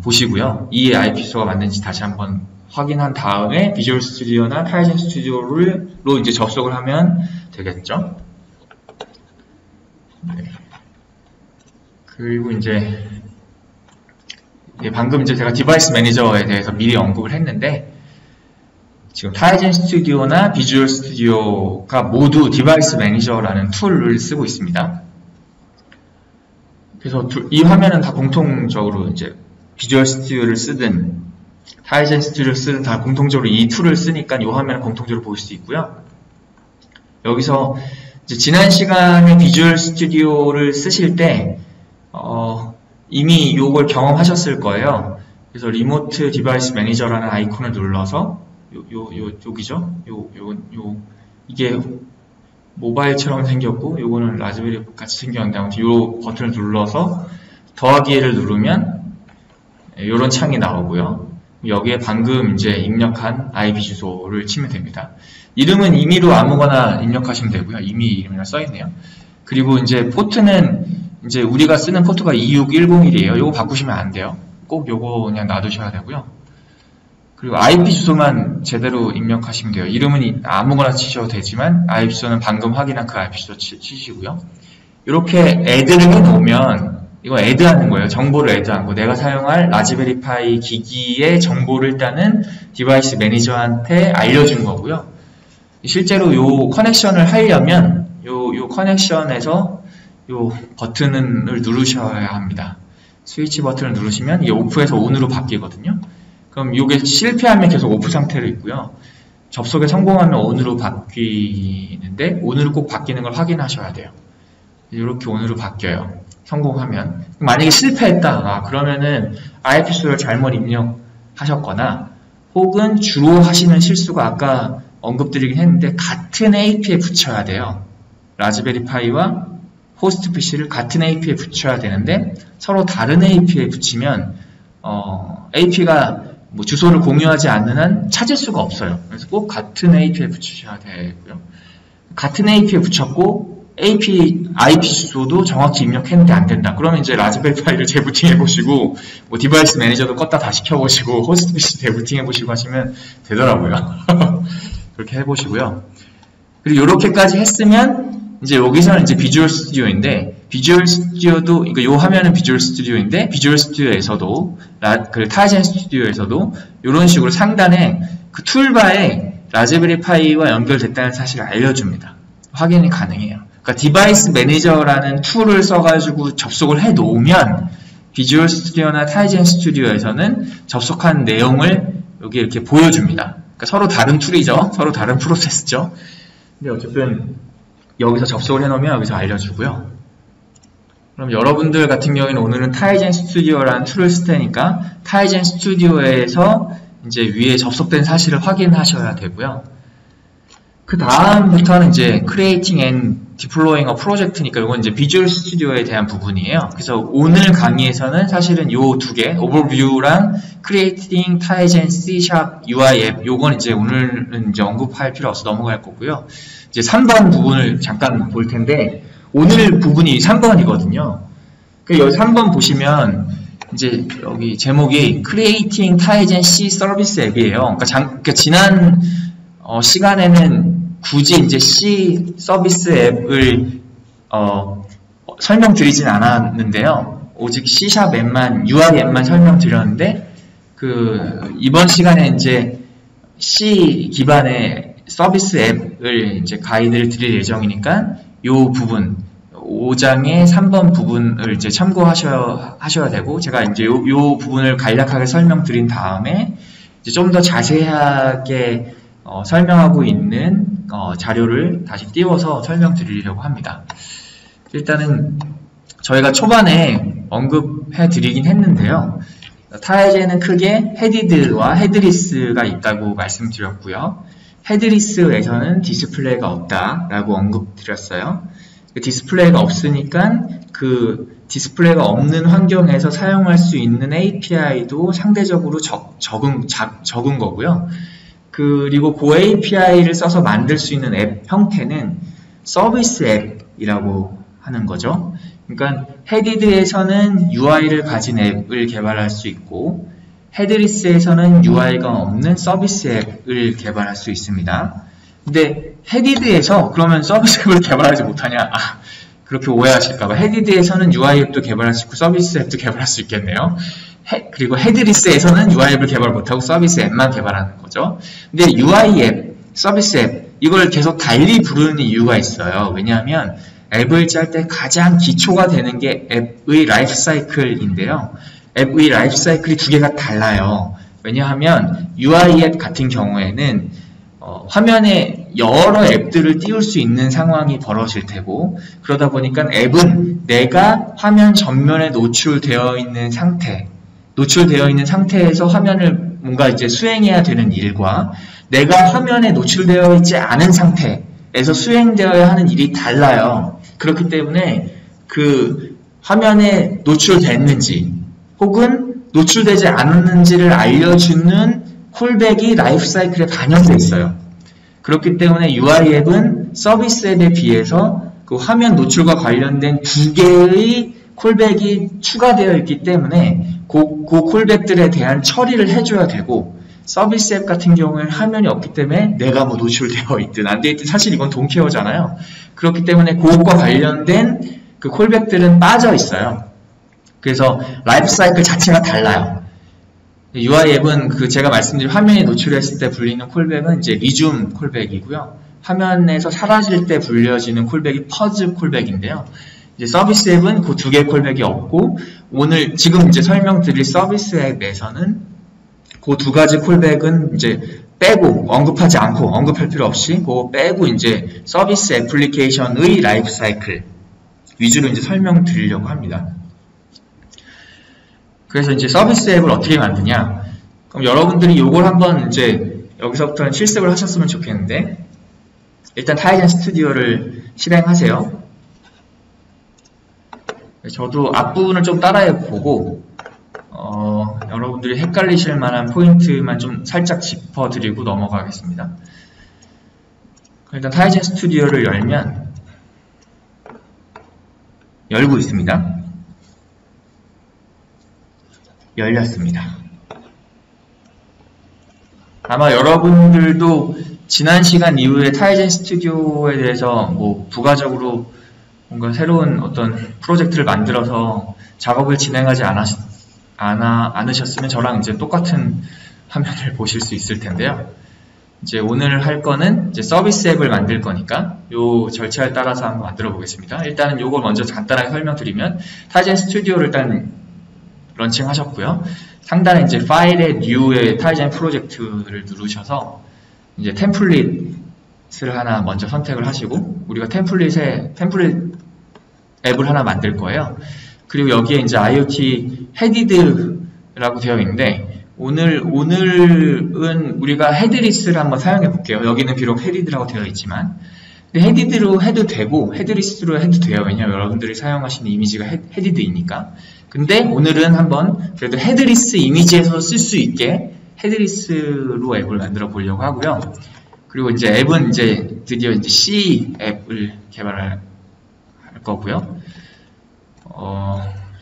보시고요. 이 IP 주소가 맞는지 다시 한번 확인한 다음에 비주얼 스튜디오나 타이젠 스튜디오로 이제 접속을 하면 되겠죠. 네. 그리고 이제 방금 이제 제가 디바이스 매니저에 대해서 미리 언급을 했는데, 지금 타이젠 스튜디오나 비주얼 스튜디오가 모두 디바이스 매니저라는 툴을 쓰고 있습니다. 그래서 이 화면은 다 공통적으로 이제 비주얼 스튜디오를 쓰든 타이젠 스튜디오를 쓰든 다 공통적으로 이 툴을 쓰니까 이 화면은 공통적으로 볼 수 있고요. 여기서 이제 지난 시간에 비주얼 스튜디오를 쓰실 때 이미 이걸 경험하셨을 거예요. 그래서 리모트 디바이스 매니저라는 아이콘을 눌러서 여기죠. 이게 모바일처럼 생겼고, 요거는 라즈베리 같이 생겼는데, 아무튼 요 버튼을 눌러서 더하기를 누르면 요런 창이 나오고요. 여기에 방금 이제 입력한 IP 주소를 치면 됩니다. 이름은 임의로 아무거나 입력하시면 되고요. 이미 이름이랑 써있네요. 그리고 이제 포트는 이제 우리가 쓰는 포트가 26101이에요. 요거 바꾸시면 안 돼요. 꼭 요거 그냥 놔두셔야 되고요. 그리고 IP 주소만 제대로 입력하시면 돼요. 이름은 아무거나 치셔도 되지만 IP 주소는 방금 확인한 그 IP 주소 치시고요. 이렇게 애드를 해놓으면, 이거 애드하는 거예요. 정보를 애드한 거. 내가 사용할 라즈베리 파이 기기의 정보를 일단은 디바이스 매니저한테 알려준 거고요. 실제로 요 커넥션을 하려면 요 커넥션에서 요 버튼을 누르셔야 합니다. 스위치 버튼을 누르시면 이게 오프에서 온으로 바뀌거든요. 그럼 이게 실패하면 계속 오프 상태로 있고요. 접속에 성공하면 온으로 바뀌는데, 온으로 꼭 바뀌는 걸 확인하셔야 돼요. 이렇게 온으로 바뀌어요. 성공하면. 만약에 실패했다, 그러면은 IP 주소를 잘못 입력하셨거나, 혹은 주로 하시는 실수가 아까 언급드리긴 했는데, 같은 AP에 붙여야 돼요. 라즈베리 파이와 호스트 PC를 같은 AP에 붙여야 되는데, 서로 다른 AP에 붙이면 AP가 뭐 주소를 공유하지 않는 한 찾을 수가 없어요. 그래서 꼭 같은 AP에 붙이셔야 되고요. 같은 AP에 붙였고 IP 주소도 정확히 입력했는데 안 된다. 그러면 이제 라즈베리 파이를 재부팅해 보시고, 뭐 디바이스 매니저도 껐다 다시 켜보시고, 호스트 PC 재부팅해 보시고 하시면 되더라고요. 그렇게 해보시고요. 그리고 이렇게까지 했으면 이제 여기서는 이제 비주얼 스튜디오인데, 비주얼 스튜디오도, 그러니까 요 화면은 비주얼 스튜디오인데, 비주얼 스튜디오에서도, 그 타이젠 스튜디오에서도 이런 식으로 상단에 그 툴바에 라즈베리 파이와 연결됐다는 사실을 알려줍니다. 확인이 가능해요. 그러니까 디바이스 매니저라는 툴을 써가지고 접속을 해 놓으면, 비주얼 스튜디오나 타이젠 스튜디오에서는 접속한 내용을 여기 이렇게 보여줍니다. 그러니까 서로 다른 툴이죠. 서로 다른 프로세스죠. 근데 어쨌든, 여기서 접속을 해놓으면 여기서 알려주고요. 그럼 여러분들 같은 경우에는 오늘은 타이젠 스튜디오라는 툴을 쓸 테니까 타이젠 스튜디오에서 이제 위에 접속된 사실을 확인하셔야 되고요. 그 다음부터는 이제 Creating and Deploying a Project니까 이건 이제 비주얼 스튜디오에 대한 부분이에요. 그래서 오늘 강의에서는 사실은 요 두 개, 오버뷰랑 Creating Tigen C# UI 앱, 요건 이제 오늘은 이제 언급할 필요 없어 넘어갈 거고요. 이제 3번 부분을 잠깐 볼 텐데, 오늘 부분이 3번이거든요. 여기 3번 보시면, 이제 여기 제목이 Creating Tigen C 서비스 앱이에요. 그러니까 지난 시간에는 굳이 이제 C 서비스 앱을 설명드리진 않았는데요. 오직 C# 앱만, UI 앱만 설명드렸는데, 이번 시간에 이제 C 기반의 서비스 앱을 이제 가이드를 드릴 예정이니까, 요 부분, 5장의 3번 부분을 이제 참고하셔야 되고, 제가 이제 요 부분을 간략하게 설명드린 다음에, 이제 좀 더 자세하게 설명하고 있는 자료를 다시 띄워서 설명드리려고 합니다. 일단은 저희가 초반에 언급해 드리긴 했는데요. 타이젠은 크게 헤디드와 헤드리스가 있다고 말씀드렸고요. 헤드리스에서는 디스플레이가 없다라고 언급드렸어요. 디스플레이가 없으니까 그 디스플레이가 없는 환경에서 사용할 수 있는 API도 상대적으로 적은 거고요. 그리고 그 API를 써서 만들 수 있는 앱 형태는 서비스 앱이라고 하는 거죠. 그러니까 헤디드에서는 UI를 가진 앱을 개발할 수 있고, 헤드리스에서는 UI가 없는 서비스 앱을 개발할 수 있습니다. 근데 헤디드에서 그러면 서비스 앱을 개발하지 못하냐? 그렇게 오해하실까봐 헤디드에서는 UI 앱도 개발할 수 있고 서비스 앱도 개발할 수 있겠네요. 그리고 헤드리스에서는 UI 앱을 개발 못하고 서비스 앱만 개발하는 거죠. 근데 UI 앱, 서비스 앱 이걸 계속 달리 부르는 이유가 있어요. 왜냐하면 앱을 짤 때 가장 기초가 되는 게 앱의 라이프 사이클인데요. 앱의 라이프 사이클이 두 개가 달라요. 왜냐하면 UI 앱 같은 경우에는 화면에 여러 앱들을 띄울 수 있는 상황이 벌어질 테고, 그러다 보니까 앱은 내가 화면 전면에 노출되어 있는 상태에서 화면을 뭔가 이제 수행해야 되는 일과 내가 화면에 노출되어 있지 않은 상태에서 수행되어야 하는 일이 달라요. 그렇기 때문에 그 화면에 노출됐는지 혹은 노출되지 않았는지를 알려주는 콜백이 라이프 사이클에 반영되어 있어요. 그렇기 때문에 UI 앱은 서비스 앱에 비해서 그 화면 노출과 관련된 두 개의 콜백이 추가되어 있기 때문에 그 콜백들에 대한 처리를 해줘야 되고, 서비스 앱 같은 경우에는 화면이 없기 때문에 내가 뭐 노출되어 있든 안 되어 있든 사실 이건 동케어잖아요. 그렇기 때문에 그것과 관련된 그 콜백들은 빠져 있어요. 그래서 라이프 사이클 자체가 달라요. UI 앱은 제가 말씀드린 화면에 노출했을 때 불리는 콜백은 이제 리줌 콜백이고요. 화면에서 사라질 때 불려지는 콜백이 퍼즈 콜백인데요. 이제 서비스 앱은 그 두 개의 콜백이 없고, 지금 이제 설명드릴 서비스 앱에서는 그 두 가지 콜백은 이제 빼고 언급할 필요 없이 그거 빼고 이제 서비스 애플리케이션의 라이프 사이클 위주로 이제 설명드리려고 합니다. 그래서 이제 서비스 앱을 어떻게 만드냐? 그럼 여러분들이 이걸 한번 이제 여기서부터는 실습을 하셨으면 좋겠는데, 일단 타이젠 스튜디오를 실행하세요. 저도 앞부분을 좀 따라해 보고 여러분들이 헷갈리실 만한 포인트만 좀 살짝 짚어드리고 넘어가겠습니다. 일단 타이젠 스튜디오를 열고 있습니다. 열렸습니다. 아마 여러분들도 지난 시간 이후에 타이젠 스튜디오에 대해서 뭐 부가적으로 뭔가 새로운 어떤 프로젝트를 만들어서 작업을 진행하지 않으셨으면 저랑 이제 똑같은 화면을 보실 수 있을 텐데요. 이제 오늘 할 거는 이제 서비스 앱을 만들 거니까 요 절차에 따라서 한번 만들어 보겠습니다. 일단은 요걸 먼저 간단하게 설명드리면, 타이젠 스튜디오를 일단 런칭하셨고요. 상단에 이제 파일의 뉴의 타이젠 프로젝트를 누르셔서 이제 템플릿을 하나 먼저 선택을 하시고, 우리가 템플릿 앱을 하나 만들 거예요. 그리고 여기에 이제 IoT 헤디드라고 되어 있는데, 오늘은 우리가 헤드리스를 한번 사용해 볼게요. 여기는 비록 헤디드라고 되어 있지만, 근데 헤디드로 해도 되고 헤드리스로 해도 돼요. 왜냐하면 여러분들이 사용하시는 이미지가 헤디드이니까. 근데 오늘은 한번 그래도 헤드리스 이미지에서 쓸 수 있게 헤드리스로 앱을 만들어 보려고 하고요. 그리고 이제 앱은 이제 드디어 이제 C 앱을 개발할 거고요.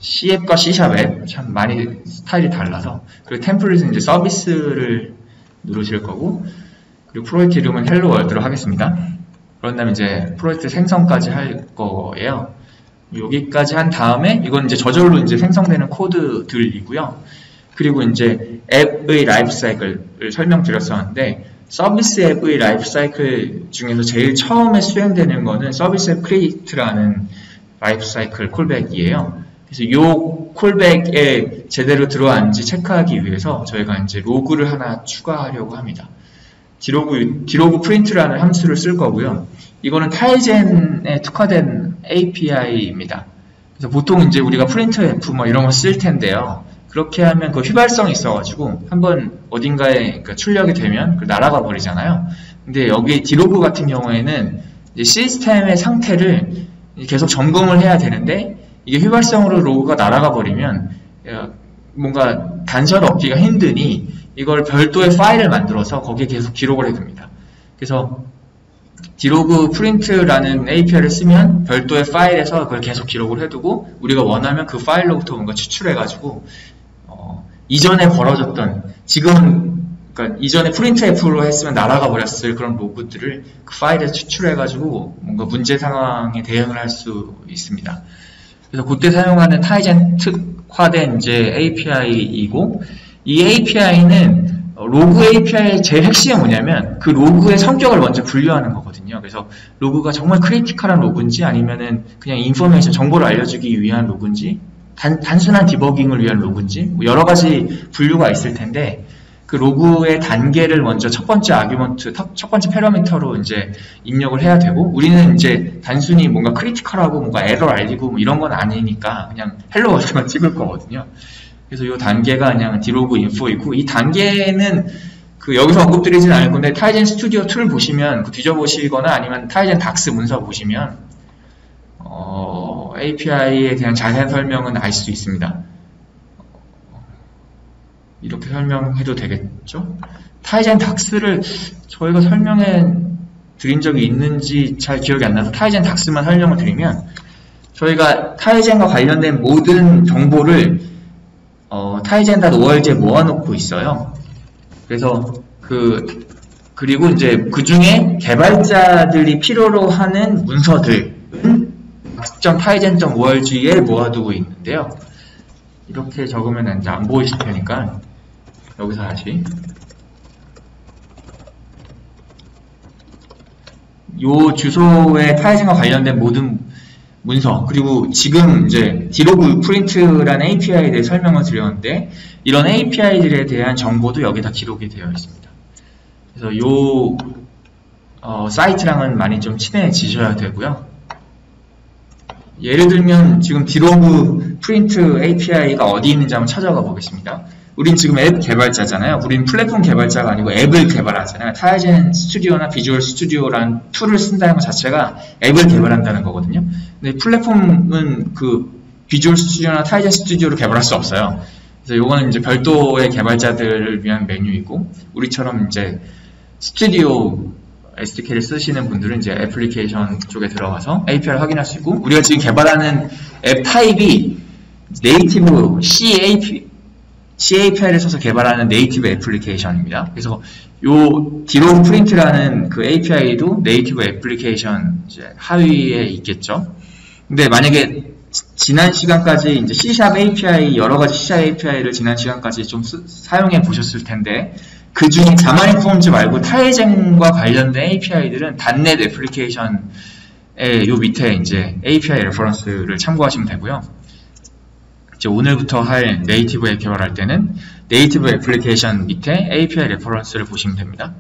C 앱과 C# 앱 참 많이 스타일이 달라서, 그리고 템플릿은 이제 서비스를 누르실 거고, 그리고 프로젝트 이름은 헬로 월드로 하겠습니다. 그런 다음에 이제 프로젝트 생성까지 할 거예요. 여기까지 한 다음에 이건 이제 저절로 이제 생성되는 코드들이고요. 그리고 이제 앱의 라이프 사이클을 설명드렸었는데, 서비스 앱의 라이프 사이클 중에서 제일 처음에 수행되는 거는 서비스 앱 크리에이트라는 라이프 사이클 콜백이에요. 그래서 이 콜백에 제대로 들어왔는지 체크하기 위해서 저희가 이제 로그를 하나 추가하려고 합니다. 디로그 프린트라는 함수를 쓸 거고요. 이거는 타이젠에 특화된 API입니다. 그래서 보통 이제 우리가 프린트F 뭐 이런 거 쓸 텐데요. 그렇게 하면 그 휘발성이 있어가지고 한번 어딘가에 출력이 되면 날아가 버리잖아요. 근데 여기 디로그 같은 경우에는 이제 시스템의 상태를 계속 점검을 해야 되는데, 이게 휘발성으로 로그가 날아가 버리면 뭔가 단서를 얻기가 힘드니 이걸 별도의 파일을 만들어서 거기에 계속 기록을 해둡니다. 그래서 디로그 프린트라는 API를 쓰면 별도의 파일에서 그걸 계속 기록을 해두고, 우리가 원하면 그 파일로부터 뭔가 추출해가지고 이전에 벌어졌던, 지금 그러니까 이전에 프린트F로 했으면 날아가 버렸을 그런 로그들을 그 파일에 추출해가지고 뭔가 문제 상황에 대응을 할 수 있습니다. 그래서 그때 사용하는 타이젠 특화된 이제 API이고, 이 API는 로그 API의 제일 핵심이 뭐냐면 그 로그의 성격을 먼저 분류하는 거거든요. 그래서 로그가 정말 크리티컬한 로그인지 아니면은 그냥 인포메이션, 정보를 알려주기 위한 로그인지 단순한 디버깅을 위한 로그인지 뭐 여러 가지 분류가 있을 텐데, 그 로그의 단계를 먼저 첫 번째 아규먼트, 첫 번째 패러미터로 이제 입력을 해야 되고, 우리는 이제 단순히 뭔가 크리티컬하고 뭔가 에러 알리고 뭐 이런 건 아니니까 그냥 헬로 월드만 찍을 거거든요. 그래서 이 단계가 그냥 디로그 인포이고, 이 단계는 그 여기서 언급드리진 않을 건데 타이젠 스튜디오 툴 보시면 그 뒤져보시거나 아니면 타이젠 닥스 문서 보시면 API에 대한 자세한 설명은 알 수 있습니다. 이렇게 설명해도 되겠죠? 타이젠 닥스를 저희가 설명해 드린 적이 있는지 잘 기억이 안 나서 타이젠 닥스만 설명을 드리면, 저희가 타이젠과 관련된 모든 정보를 타이젠.org에 모아놓고 있어요. 그래서 그리고 이제 그 중에 개발자들이 필요로 하는 문서들은 tax.tizen.org에 모아두고 있는데요. 이렇게 적으면 이제 안 보이실 테니까 여기서 다시 요 주소에 타이젠과 관련된 모든 문서, 그리고 지금 이제 디로그 프린트라는 API에 대해 설명을 드렸는데, 이런 API들에 대한 정보도 여기다 기록이 되어 있습니다. 그래서 요 사이트랑은 많이 좀 친해지셔야 되고요. 예를 들면 지금 디로그 프린트 API가 어디 있는지 한번 찾아가 보겠습니다. 우린 지금 앱 개발자잖아요. 우린 플랫폼 개발자가 아니고 앱을 개발하잖아요. 타이젠 스튜디오나 비주얼 스튜디오라는 툴을 쓴다는 것 자체가 앱을 개발한다는 거거든요. 근데 플랫폼은 그 비주얼 스튜디오나 타이젠 스튜디오를 개발할 수 없어요. 그래서 요거는 이제 별도의 개발자들을 위한 메뉴이고, 우리처럼 이제 스튜디오 SDK를 쓰시는 분들은 이제 애플리케이션 쪽에 들어가서 API를 확인할 수 있고, 우리가 지금 개발하는 앱 타입이 네이티브 C API를 써서 개발하는 네이티브 애플리케이션입니다. 그래서 요 디로그 프린트라는 그 API도 네이티브 애플리케이션 이제 하위에 있겠죠. 근데 만약에 지난 시간까지 이제 C# API, 여러 가지 C# API를 지난 시간까지 좀 사용해 보셨을 텐데, 그 중에 자마린 폼즈 말고 타이젠과 관련된 API들은 .NET 애플리케이션의 요 밑에 이제 API 레퍼런스를 참고하시면 되고요. 이제 오늘부터 할 네이티브 앱 개발할 때는 네이티브 애플리케이션 밑에 API 레퍼런스를 보시면 됩니다.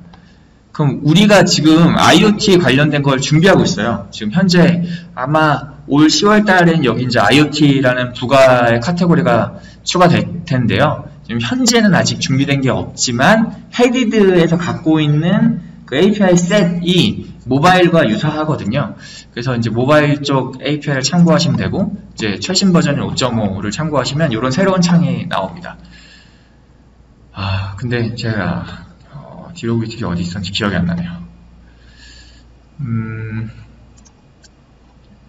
그럼 우리가 지금 IoT 관련된 걸 준비하고 있어요. 지금 현재 아마 올 10월 달에는 여기 이제 IoT라는 부가의 카테고리가 추가될 텐데요. 지금 현재는 아직 준비된 게 없지만 헤디드에서 갖고 있는 그 API 셋이 모바일과 유사하거든요. 그래서 이제 모바일 쪽 API를 참고하시면 되고, 이제 최신 버전인 5.5를 참고하시면 이런 새로운 창이 나옵니다. 근데 제가 디로그 위쪽이 어디 있었는지 기억이 안 나네요.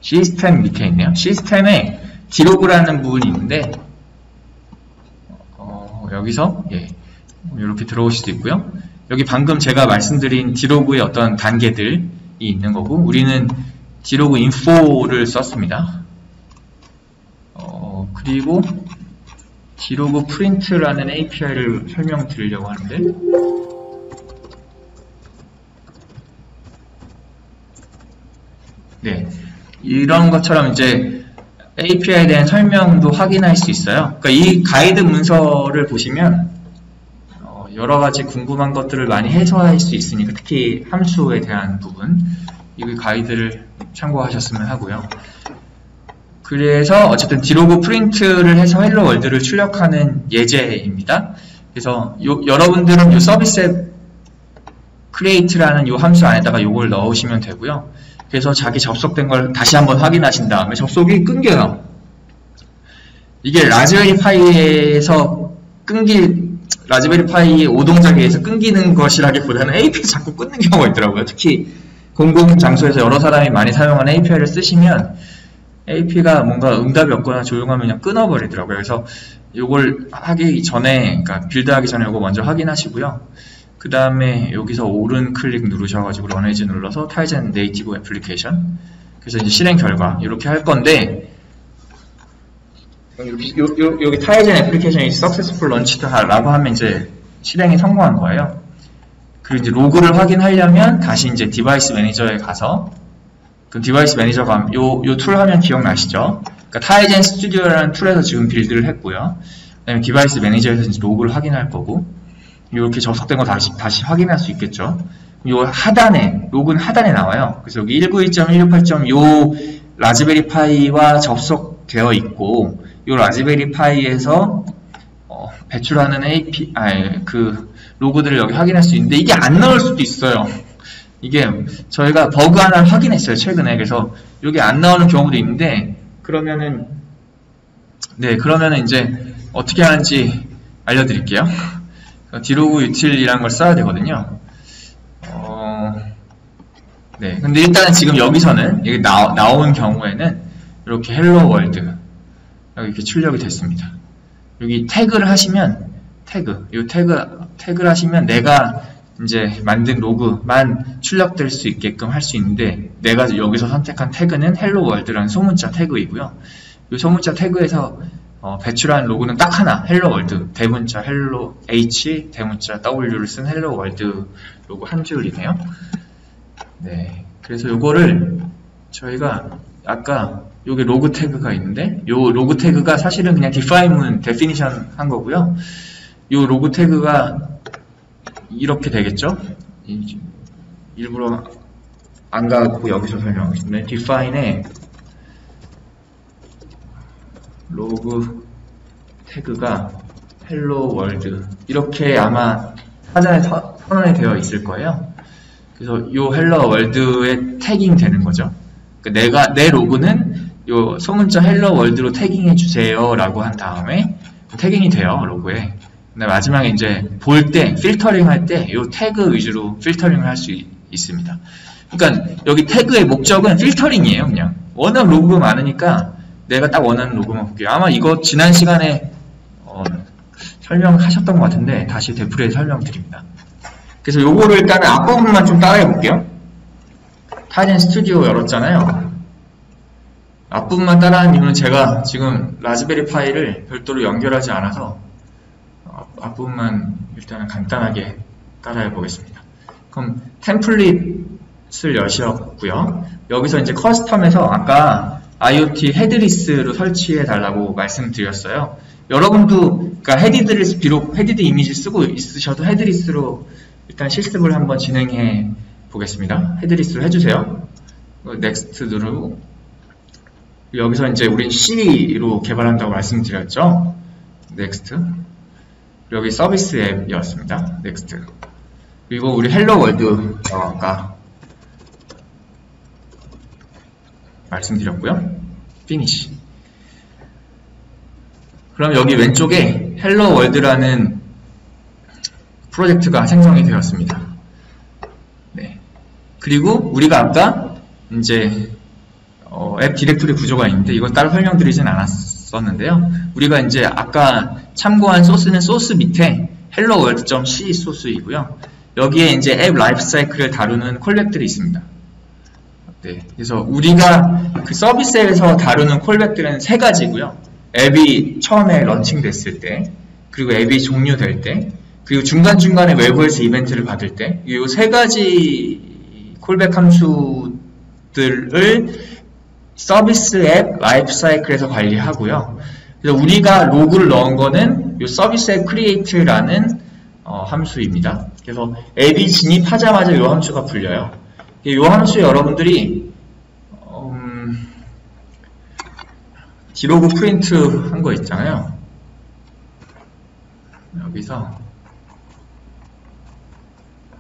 시스템 밑에 있네요. 시스템에 디로그라는 부분이 있는데, 여기서 이렇게 들어오실 수 있고요. 여기 방금 제가 말씀드린 디로그의 어떤 단계들이 있는 거고, 우리는 디로그 인포를 썼습니다. 그리고 디로그 프린트라는 API를 설명드리려고 하는데, 네, 이런 것처럼 이제 API에 대한 설명도 확인할 수 있어요. 그러니까 이 가이드 문서를 보시면 여러 가지 궁금한 것들을 많이 해소할 수 있으니까, 특히 함수에 대한 부분, 이 가이드를 참고하셨으면 하고요. 그래서 어쨌든 디로그 프린트를 해서 헬로 월드를 출력하는 예제입니다. 그래서 여러분들은 이 서비스 앱 create라는 이 함수 안에다가 이걸 넣으시면 되고요. 그래서 자기 접속된 걸 다시 한번 확인하신 다음에 접속이 끊겨요. 이게 라즈베리 파이에서 라즈베리 파이 오동작에 의해서 끊기는 것이라기보다는 API 자꾸 끊는 경우가 있더라고요. 특히 공공 장소에서 여러 사람이 많이 사용하는 API를 쓰시면 AP가 뭔가 응답이 없거나 조용하면 그냥 끊어버리더라고요. 그래서 이걸 하기 전에, 그러니까 빌드하기 전에 이거 먼저 확인하시고요. 그 다음에 여기서 오른 클릭 누르셔가지고 런 에즈 눌러서 타이젠 네이티브 애플리케이션. 그래서 이제 실행 결과 이렇게 할 건데, 여기 타이젠 애플리케이션이 successful launched라고 하면 이제 실행이 성공한 거예요. 그리고 이제 로그를 확인하려면 다시 이제 디바이스 매니저에 가서, 그 디바이스 매니저가 요 툴 하면 기억나시죠? 그러니까 타이젠 스튜디오라는 툴에서 지금 빌드를 했고요. 그다음에 디바이스 매니저에서 이제 로그를 확인할 거고, 이렇게 접속된 거 다시 확인할 수 있겠죠. 요 하단에, 로그는 하단에 나와요. 그래서 여기 192.168. 요 라즈베리 파이와 접속되어 있고, 요 라즈베리 파이에서 배출하는 그 로그들을 여기 확인할 수 있는데, 이게 안 나올 수도 있어요. 이게 저희가 버그 하나 확인했어요, 최근에. 그래서 여기 안 나오는 경우도 있는데, 그러면은 이제 어떻게 하는지 알려드릴게요. 디로그 유틸이라는 걸 써야 되거든요. 네. 근데 일단은 지금 여기서는, 여기 나온 경우에는 이렇게 헬로 월드 이렇게 출력이 됐습니다. 여기 태그를 하시면, 태그를 하시면 내가 이제 만든 로그만 출력될 수 있게끔 할 수 있는데, 내가 여기서 선택한 태그는 헬로 월드라는 소문자 태그이고요. 이 소문자 태그에서 배출한 로그는 딱 하나, 헬로 월드, 대문자 헬로 H, 대문자 W를 쓴 헬로 월드 로그 한 줄이네요. 네, 그래서 요거를 저희가 아까 여기 로그 태그가 있는데, 요 로그 태그가 사실은 그냥 definition 한 거고요. 요 로그 태그가 이렇게 되겠죠? 일부러 안 가고 여기서 설명하겠습니다. define에 로그 태그가 hello world 이렇게 아마 사전에 선언이 되어 있을 거예요. 그래서 이 hello world에 태깅 되는 거죠. 그러니까 내 로그는 요 소문자 hello world로 태깅해 주세요 라고 한 다음에 태깅이 돼요, 로그에. 근데 마지막에 이제 볼 때, 필터링 할 때 이 태그 위주로 필터링을 할 수 있습니다. 그러니까 여기 태그의 목적은 필터링이에요, 그냥. 워낙 로그가 많으니까 내가 딱 원하는 로그만 볼게요. 아마 이거 지난 시간에 설명하셨던 것 같은데 다시 데프레에 설명드립니다. 그래서 요거를 일단은 앞부분만 좀 따라해 볼게요. 타이젠 스튜디오 열었잖아요. 앞부분만 따라하는 이유는 제가 지금 라즈베리 파이를 별도로 연결하지 않아서 앞부분만 일단은 간단하게 따라해 보겠습니다. 그럼 템플릿을 여셨고요. 여기서 이제 커스텀에서 아까 IoT 헤드리스로 설치해 달라고 말씀드렸어요. 여러분도 그러니까 비록 헤디드 이미지 쓰고 있으셔도 헤드리스로 일단 실습을 한번 진행해 보겠습니다. 헤드리스로 해주세요. 넥스트 누르고, 여기서 이제 우린 C로 개발한다고 말씀드렸죠. 넥스트. 여기 서비스 앱이었습니다. 넥스트. 그리고 우리 헬로 월드 아까 말씀드렸고요. 피니시. 그럼 여기 왼쪽에 헬로 월드라는 프로젝트가 생성이 되었습니다. 네. 그리고 우리가 아까 이제 앱 디렉토리 구조가 있는데 이건 따로 설명드리진 않았었는데요. 우리가 이제 아까 참고한 소스는 소스 밑에 hello-world.c 소스이고요. 여기에 이제 앱 라이프 사이클을 다루는 콜백들이 있습니다. 네, 그래서 우리가 그 서비스에서 다루는 콜백들은 세 가지고요. 앱이 처음에 런칭됐을 때, 그리고 앱이 종료될 때, 그리고 중간중간에 외부에서 이벤트를 받을 때, 이 세 가지 콜백 함수들을 서비스 앱 라이프 사이클에서 관리하고요. 그래서 우리가 로그를 넣은 거는 이 서비스 앱 create라는 함수입니다. 그래서 앱이 진입하자마자 이 함수가 풀려요. 이 함수에 여러분들이 디로그 프린트 한 거 있잖아요. 여기서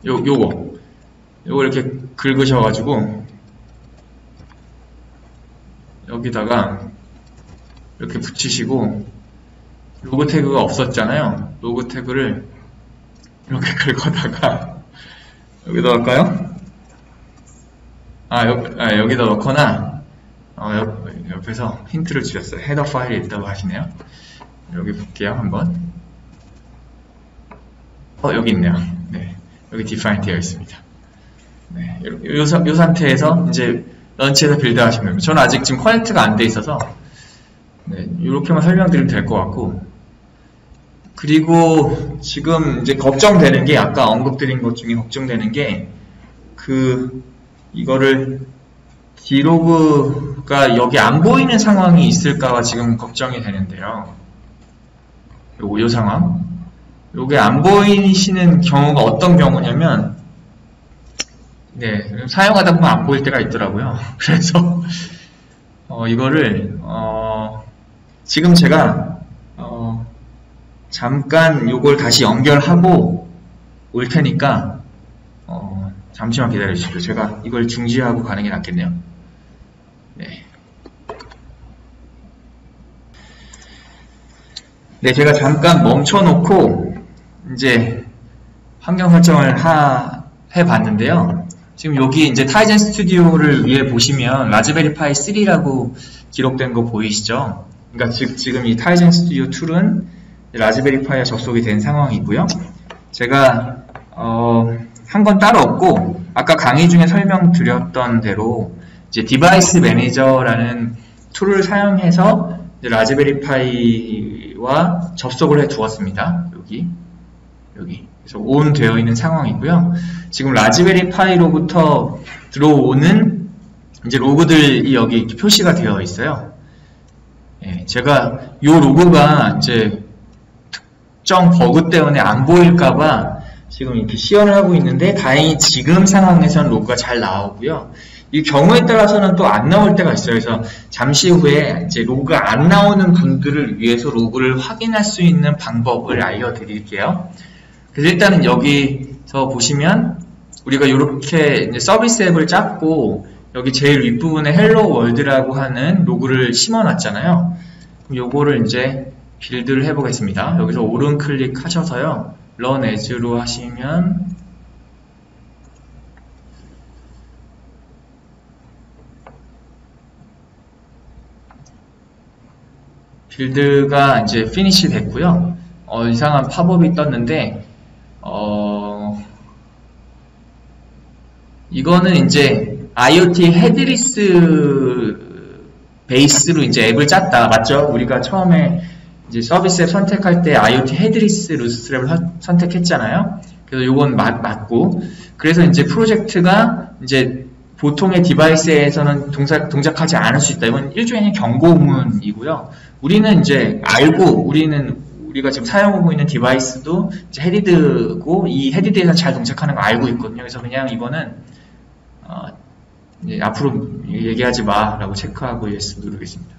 요거 이렇게 긁으셔가지고 여기다가 이렇게 붙이시고, 로고 태그가 없었잖아요. 로고 태그를 이렇게 긁어다가 여기다 넣을까요? 여기다 넣거나 옆에서 힌트를 주셨어요. 헤더 파일이 있다고 하시네요. 여기 볼게요, 한번. 여기 있네요. 네. 여기 define 되어 있습니다. 네, 요 상태에서 이제 런치에서 빌드 하시면 됩니다. 저는 아직 지금 커넥트가 안 돼 있어서 네, 이렇게만 설명드리면 될 것 같고, 그리고 지금 이제 걱정되는 게, 아까 언급드린 것 중에 걱정되는 게 이거를 디로그가 여기 안 보이는 상황이 있을까가 지금 걱정이 되는데요. 요 상황. 요게 안 보이시는 경우가 어떤 경우냐면, 네, 사용하다 보면 안 보일 때가 있더라고요. 그래서, 이거를, 지금 제가, 잠깐 요걸 다시 연결하고 올 테니까, 잠시만 기다려주십시오. 제가 이걸 중지하고 가는 게 낫겠네요. 네. 네, 제가 잠깐 멈춰놓고, 이제, 환경 설정을 해봤는데요. 지금 여기 이제 타이젠 스튜디오를 위에 보시면, 라즈베리 파이 3라고 기록된 거 보이시죠? 그러니까 지금 이 타이젠 스튜디오 툴은 라즈베리 파이에 접속이 된 상황이고요. 제가, 한 건 따로 없고, 아까 강의 중에 설명드렸던 대로, 이제 디바이스 매니저라는 툴을 사용해서 라즈베리 파이와 접속을 해 두었습니다. 여기. 그래서 온 되어 있는 상황이고요. 지금 라즈베리 파이로부터 들어오는 이제 로그들이 여기 이렇게 표시가 되어 있어요. 예, 제가 이 로그가 이제 특정 버그 때문에 안 보일까봐 지금 이렇게 시연을 하고 있는데, 다행히 지금 상황에서는 로그가 잘 나오고요. 이 경우에 따라서는 또 안 나올 때가 있어요. 그래서 잠시 후에 이제 로그가 안 나오는 분들을 위해서 로그를 확인할 수 있는 방법을 알려드릴게요. 그래서 일단은 여기서 보시면 우리가 이렇게 서비스 앱을 짰고, 여기 제일 윗부분에 헬로 월드라고 하는 로그를 심어놨잖아요. 그럼 요거를 이제 빌드를 해보겠습니다. 여기서 오른 클릭하셔서요, run as로 하시면 빌드가 이제 피니시 됐고요. 이상한 팝업이 떴는데, 이거는 이제 IoT 헤드리스 베이스로 이제 앱을 짰다. 맞죠? 우리가 처음에 이제 서비스 앱 선택할 때 IoT 헤드리스 루스트랩을 선택했잖아요. 그래서 요건 맞고, 그래서 이제 프로젝트가 이제 보통의 디바이스에서는 동작하지 않을 수 있다. 이건 일종의 경고문이고요. 우리는 이제 알고, 우리가 지금 사용하고 있는 디바이스도 이제 헤디드고, 이 헤디드에서 잘 동작하는 거 알고 있거든요. 그래서 그냥 이거는 이제 앞으로 얘기하지 마라고 체크하고 yes 누르겠습니다.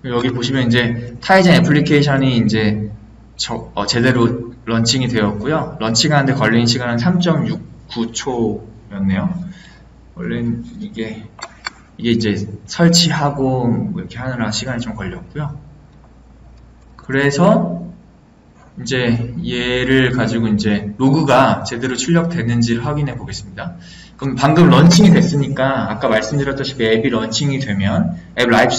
여기 보시면 이제 타이젠 애플리케이션이 이제 제대로 런칭이 되었고요. 런칭하는데 걸린 시간은 3.69초였네요. 원래는 이게 이제 설치하고 뭐 이렇게 하느라 시간이 좀 걸렸고요. 그래서 이제 얘를 가지고 이제 로그가 제대로 출력됐는지를 확인해 보겠습니다. 그럼 방금 런칭이 됐으니까 아까 말씀드렸다시피 앱이 런칭이 되면 앱 라이프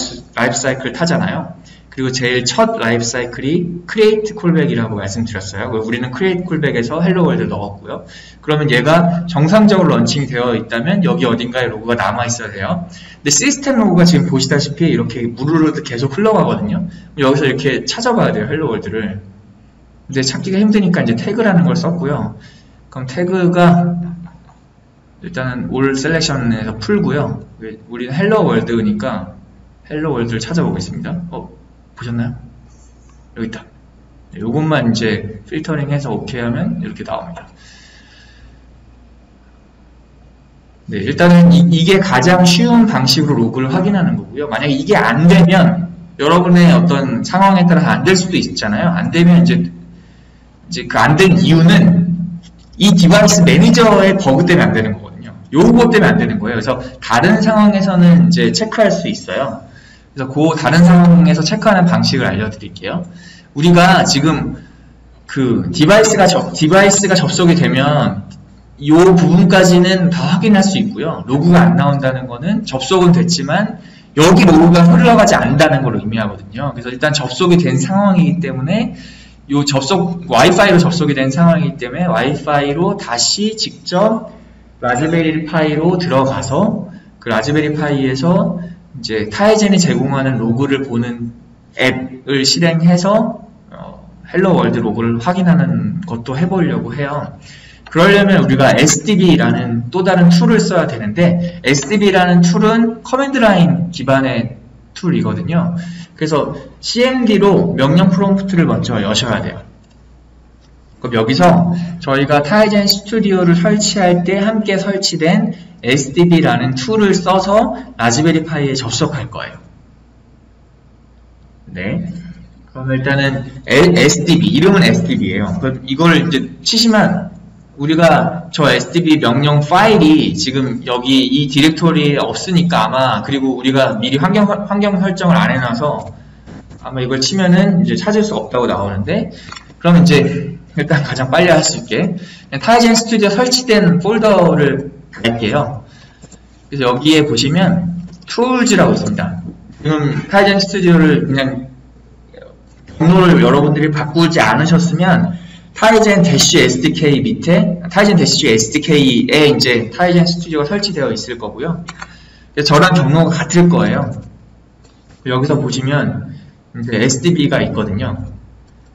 사이클을 타잖아요. 그리고 제일 첫 라이프 사이클이 create callback이라고 말씀드렸어요. 우리는 create callback에서 hello world를 넣었고요. 그러면 얘가 정상적으로 런칭이 되어 있다면 여기 어딘가에 로그가 남아 있어야 돼요. 근데 시스템 로그가 지금 보시다시피 이렇게 무르르 계속 흘러가거든요. 여기서 이렇게 찾아봐야 돼요, hello world를. 근데 찾기가 힘드니까 이제 태그라는 걸 썼고요. 그럼 태그가 일단은 all selection에서 풀고요. 우리는 hello world니까 hello world를 찾아보겠습니다. 보셨나요? 여기 있다. 요것만 이제 필터링 해서 오케이 하면 이렇게 나옵니다. 네, 일단은 이게 가장 쉬운 방식으로 로그를 확인하는 거고요. 만약에 이게 안 되면 여러분의 어떤 상황에 따라서 안 될 수도 있잖아요. 안 되면 이제 그 안 된 이유는 이 디바이스 매니저의 버그 때문에 안 되는 거거든요. 요거 때문에 안 되는 거예요. 그래서 다른 상황에서는 이제 체크할 수 있어요. 그래서 그 다른 상황에서 체크하는 방식을 알려드릴게요. 우리가 지금 그 디바이스가 접속이 되면 이 부분까지는 다 확인할 수 있고요. 로그가 안 나온다는 거는 접속은 됐지만 여기 로그가 흘러가지 않는다는 걸 의미하거든요. 그래서 일단 접속이 된 상황이기 때문에 요 와이파이로 접속이 된 상황이기 때문에 와이파이로 다시 직접 라즈베리 파이로 들어가서 그 라즈베리 파이에서 이제 타이젠이 제공하는 로그를 보는 앱을 실행해서 헬로 월드 로그를 확인하는 것도 해보려고 해요. 그러려면 우리가 SDB라는 또 다른 툴을 써야 되는데, SDB라는 툴은 커맨드 라인 기반의 툴이거든요. 그래서 cmd로 명령 프롬프트를 먼저 여셔야 돼요. 그럼 여기서 저희가 타이젠 스튜디오를 설치할 때 함께 설치된 SDB라는 툴을 써서 라즈베리 파이에 접속할 거예요. 네. 그럼 일단은 SDB, 이름은 SDB예요. 그럼 이걸 이제 치시면 우리가 저 SDB 명령 파일이 지금 여기 이 디렉토리에 없으니까 아마, 그리고 우리가 미리 환경 설정을 안 해놔서 아마 이걸 치면은 이제 찾을 수 없다고 나오는데, 그럼 이제 일단 가장 빨리 할 수 있게 타이젠 스튜디오 설치된 폴더를 갈게요. 그래서 여기에 보시면 Tools라고 있습니다. 지금 타이젠 스튜디오를 그냥 번호를 여러분들이 바꾸지 않으셨으면 타이젠 -SDK 밑에 타이젠 -SDK에 이제 타이젠 스튜디오가 설치되어 있을 거고요. 저랑 경로가 같을 거예요. 여기서 보시면 이제 SDB가 있거든요.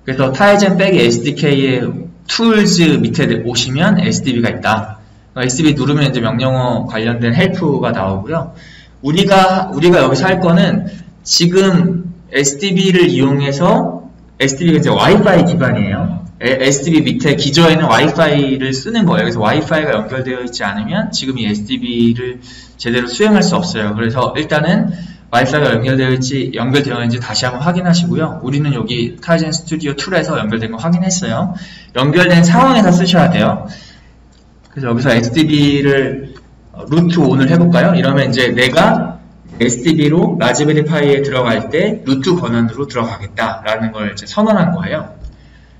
그래서 타이젠 SDK의 Tools 밑에 오시면 SDB가 있다. SDB 누르면 이제 명령어 관련된 헬프가 나오고요. 우리가 여기서 할 거는 지금 SDB를 이용해서, SDB가 이제 와이파이 기반이에요. SDB 밑에 기저에는 와이파이를 쓰는 거예요. 그래서 와이파이가 연결되어 있지 않으면 지금 이 SDB를 제대로 수행할 수 없어요. 그래서 일단은 와이파이가 연결되어 있는지 다시 한번 확인하시고요. 우리는 여기 타이젠 스튜디오 툴에서 연결된 거 확인했어요. 연결된 상황에서 쓰셔야 돼요. 그래서 여기서 SDB를 루트 ON을 해볼까요? 이러면 이제 내가 SDB로 라즈베리 파이에 들어갈 때 루트 권한으로 들어가겠다라는 걸 이제 선언한 거예요.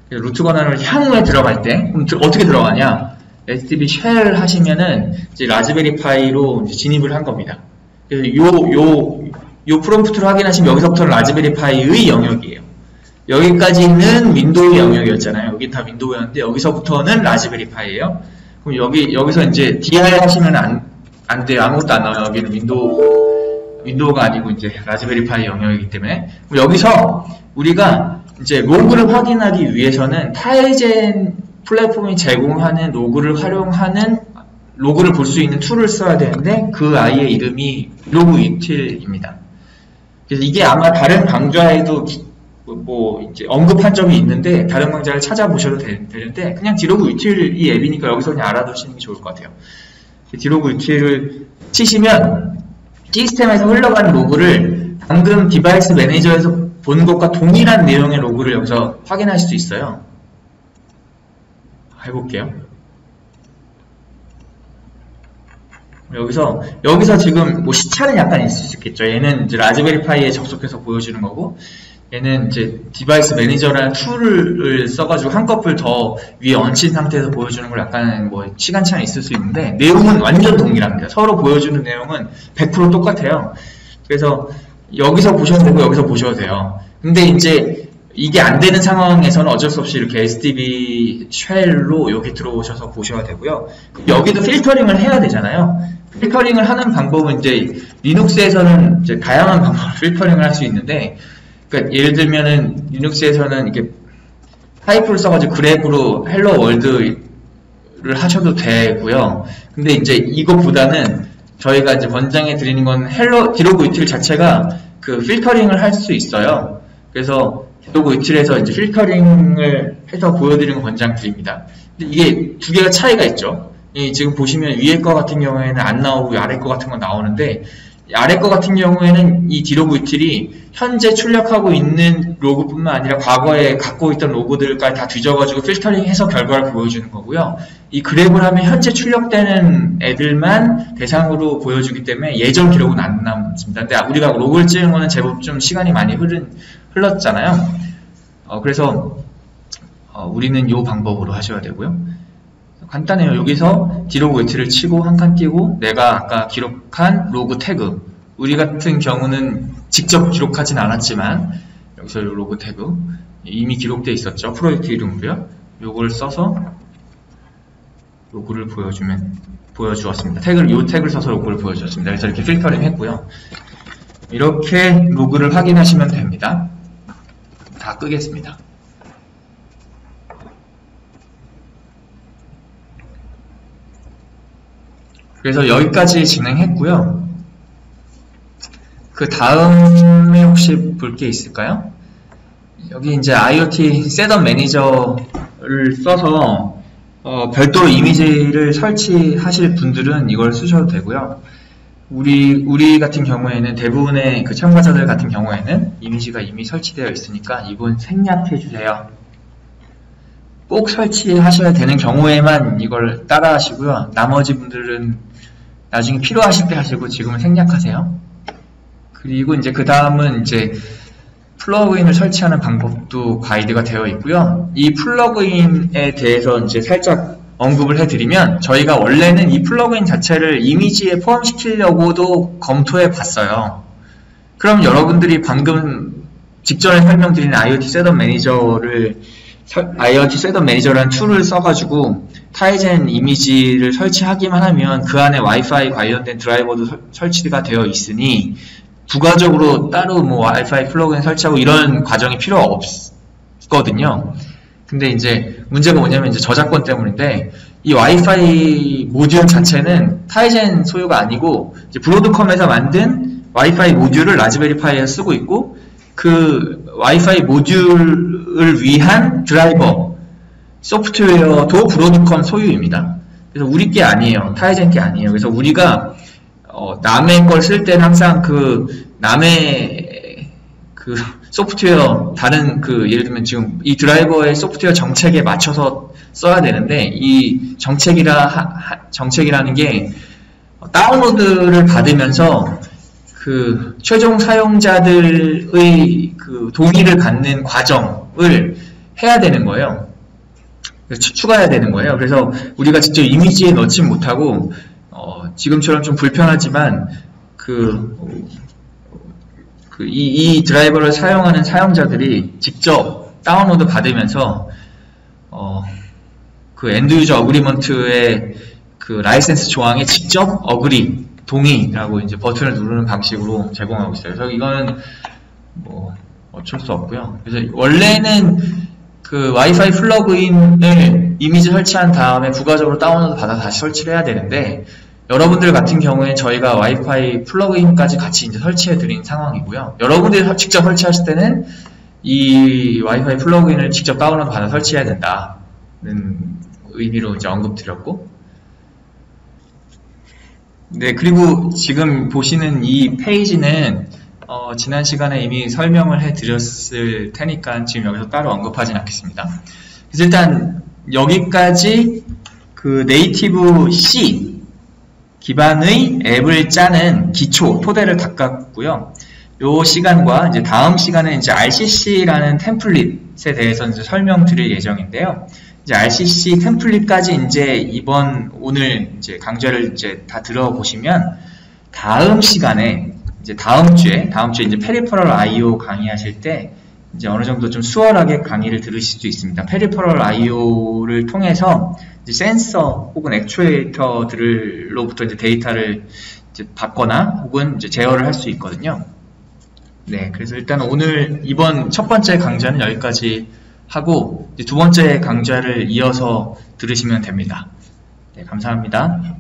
그래서 루트 권한을 향후에 들어갈 때 그럼 어떻게 들어가냐? SDB 쉘 하시면은 이제 라즈베리 파이로 이제 진입을 한 겁니다. 그래서 요 프롬프트를 확인하시면 여기서부터는 라즈베리 파이의 영역이에요. 여기까지는 윈도우 영역이었잖아요. 여기 다 윈도우였는데 여기서부터는 라즈베리 파이예요. 그럼 여기서 이제 DI 하시면 안 돼요. 아무것도 안 나와요. 여기는 윈도우가 아니고 이제 라즈베리 파이 영역이기 때문에. 그럼 여기서 우리가 이제 로그를 확인하기 위해서는 타이젠 플랫폼이 제공하는 로그를 활용하는 로그를 볼 수 있는 툴을 써야 되는데 그 아이의 이름이 디로그 유틸입니다. 그래서 이게 아마 다른 강좌에도 뭐 이제 언급한 적이 있는데 다른 강좌를 찾아보셔도 되는데 그냥 디로그 유틸 이 앱이니까 여기서 그냥 알아두시는 게 좋을 것 같아요. 디로그 유틸을 치시면 시스템에서 흘러가는 로그를 방금 디바이스 매니저에서 본 것과 동일한 내용의 로그를 여기서 확인할 수 있어요. 해볼게요. 여기서 지금 뭐 시차는 약간 있을 수 있겠죠. 얘는 이제 라즈베리 파이에 접속해서 보여주는 거고, 얘는 이제 디바이스 매니저라는 툴을 써가지고 한꺼풀 더 위에 얹힌 상태에서 보여주는 걸 약간 뭐 시간차는 있을 수 있는데, 내용은 완전 동일합니다. 서로 보여주는 내용은 100% 똑같아요. 그래서 여기서 보셔도 되고 여기서 보셔도 돼요. 근데 이제 이게 안 되는 상황에서는 어쩔 수 없이 이렇게 SDB 쉘로 여기 들어오셔서 보셔야 되고요. 여기도 필터링을 해야 되잖아요. 필터링을 하는 방법은 이제 리눅스에서는 이제 다양한 방법으로 필터링을 할 수 있는데, 그러니까 예를 들면은 리눅스에서는 이렇게 파이프를 써가지고 그래프로 헬로 월드를 하셔도 되고요. 근데 이제 이것보다는 저희가 이제 권장해 드리는 건 디로그 유틸 자체가 그 필터링을 할 수 있어요. 그래서 디로그 유틸에서 이제 필터링을 해서 보여드리는 거 권장 드립니다. 근데 이게 두 개가 차이가 있죠. 지금 보시면 위에 거 같은 경우에는 안 나오고 아래 거 같은 건 나오는데, 아래 거 같은 경우에는 이 디로그 유틸이 현재 출력하고 있는 로그뿐만 아니라 과거에 갖고 있던 로그들까지 다 뒤져가지고 필터링해서 결과를 보여주는 거고요. 이 그랩을 하면 현재 출력되는 애들만 대상으로 보여주기 때문에 예전 기록은 안 남습니다. 근데 우리가 로그를 찍은 거는 제법 좀 시간이 많이 흘렀잖아요. 그래서 우리는 이 방법으로 하셔야 되고요. 간단해요. 여기서 디로그 유틸을 치고 한 칸 띄고 내가 아까 기록한 로그 태그, 우리 같은 경우는 직접 기록하진 않았지만 여기서 요 로그 태그 이미 기록되어 있었죠. 프로젝트 이름으로요. 요걸 써서 로그를 보여주었습니다. 요 태그를 써서 로그를 보여주었습니다. 그래서 이렇게 필터링 했고요. 이렇게 로그를 확인하시면 됩니다. 다 끄겠습니다. 그래서 여기까지 진행했고요. 그 다음에 혹시 볼 게 있을까요? 여기 이제 IoT 셋업 매니저를 써서 별도로 이미지를 설치하실 분들은 이걸 쓰셔도 되고요. 우리 같은 경우에는 대부분의 그 참가자들 같은 경우에는 이미지가 이미 설치되어 있으니까 이건 생략해 주세요. 꼭 설치하셔야 되는 경우에만 이걸 따라 하시고요. 나머지 분들은 나중에 필요하실 때 하시고 지금은 생략하세요. 그리고 이제 그 다음은 이제 플러그인을 설치하는 방법도 가이드가 되어 있고요. 이 플러그인에 대해서 이제 살짝 언급을 해드리면 저희가 원래는 이 플러그인 자체를 이미지에 포함시키려고도 검토해 봤어요. 그럼 여러분들이 방금 직전에 설명드린 IoT 셋업 매니저라는 툴을 써가지고 타이젠 이미지를 설치하기만 하면 그 안에 와이파이 관련된 드라이버도 설치가 되어 있으니 부가적으로 따로 뭐 와이파이 플러그인 설치하고 이런 과정이 필요 없거든요. 근데 이제 문제가 뭐냐면 이제 저작권 때문인데 이 와이파이 모듈 자체는 타이젠 소유가 아니고 이제 브로드컴에서 만든 와이파이 모듈을 라즈베리 파이에 쓰고 있고 그 와이파이 모듈을 위한 드라이버 소프트웨어도 브로드컴 소유입니다. 그래서 우리 게 아니에요. 타이젠 게 아니에요. 그래서 우리가 남의 걸 쓸 때는 항상 남의 소프트웨어, 다른 예를 들면 지금 이 드라이버의 소프트웨어 정책에 맞춰서 써야 되는데, 이 정책이라는 게 다운로드를 받으면서 최종 사용자들의 동의를 갖는 과정을 해야 되는 거예요. 추가해야 되는 거예요. 그래서 우리가 직접 이미지에 넣지 못하고, 지금처럼 좀 불편하지만, 이 드라이버를 사용하는 사용자들이 직접 다운로드 받으면서, 엔드 유저 어그리먼트의 라이센스 조항에 직접 어그리, 동의라고 이제 버튼을 누르는 방식으로 제공하고 있어요. 그래서 이거는 뭐 어쩔 수 없고요. 그래서 원래는 와이파이 플러그인을 이미지 설치한 다음에 부가적으로 다운로드 받아 다시 설치를 해야 되는데, 여러분들 같은 경우에 저희가 와이파이 플러그인까지 같이 이제 설치해 드린 상황이고요. 여러분들이 직접 설치하실 때는 이 와이파이 플러그인을 직접 다운로드 받아 설치해야 된다는 의미로 이제 언급드렸고, 네, 그리고 지금 보시는 이 페이지는 지난 시간에 이미 설명을 해드렸을 테니까 지금 여기서 따로 언급하진 않겠습니다. 그래서 일단 여기까지 네이티브 C 기반의 앱을 짜는 기초, 토대를 닦았고요. 요 시간과 이제 다음 시간에 이제 RCC라는 템플릿에 대해서 이제 설명드릴 예정인데요. 이제 RCC 템플릿까지 이제 오늘 이제 강좌를 이제 다 들어보시면 다음 시간에 이제 다음 주에 이제 페리퍼럴 IO 강의하실 때 이제 어느 정도 좀 수월하게 강의를 들으실 수 있습니다. 페리퍼럴 IO를 통해서 이제 센서 혹은 액추에이터들로부터 이제 데이터를 이제 받거나 혹은 이제 제어를 할 수 있거든요. 네, 그래서 일단 오늘 이번 첫 번째 강좌는 여기까지 하고 이제 두 번째 강좌를 이어서 들으시면 됩니다. 네, 감사합니다.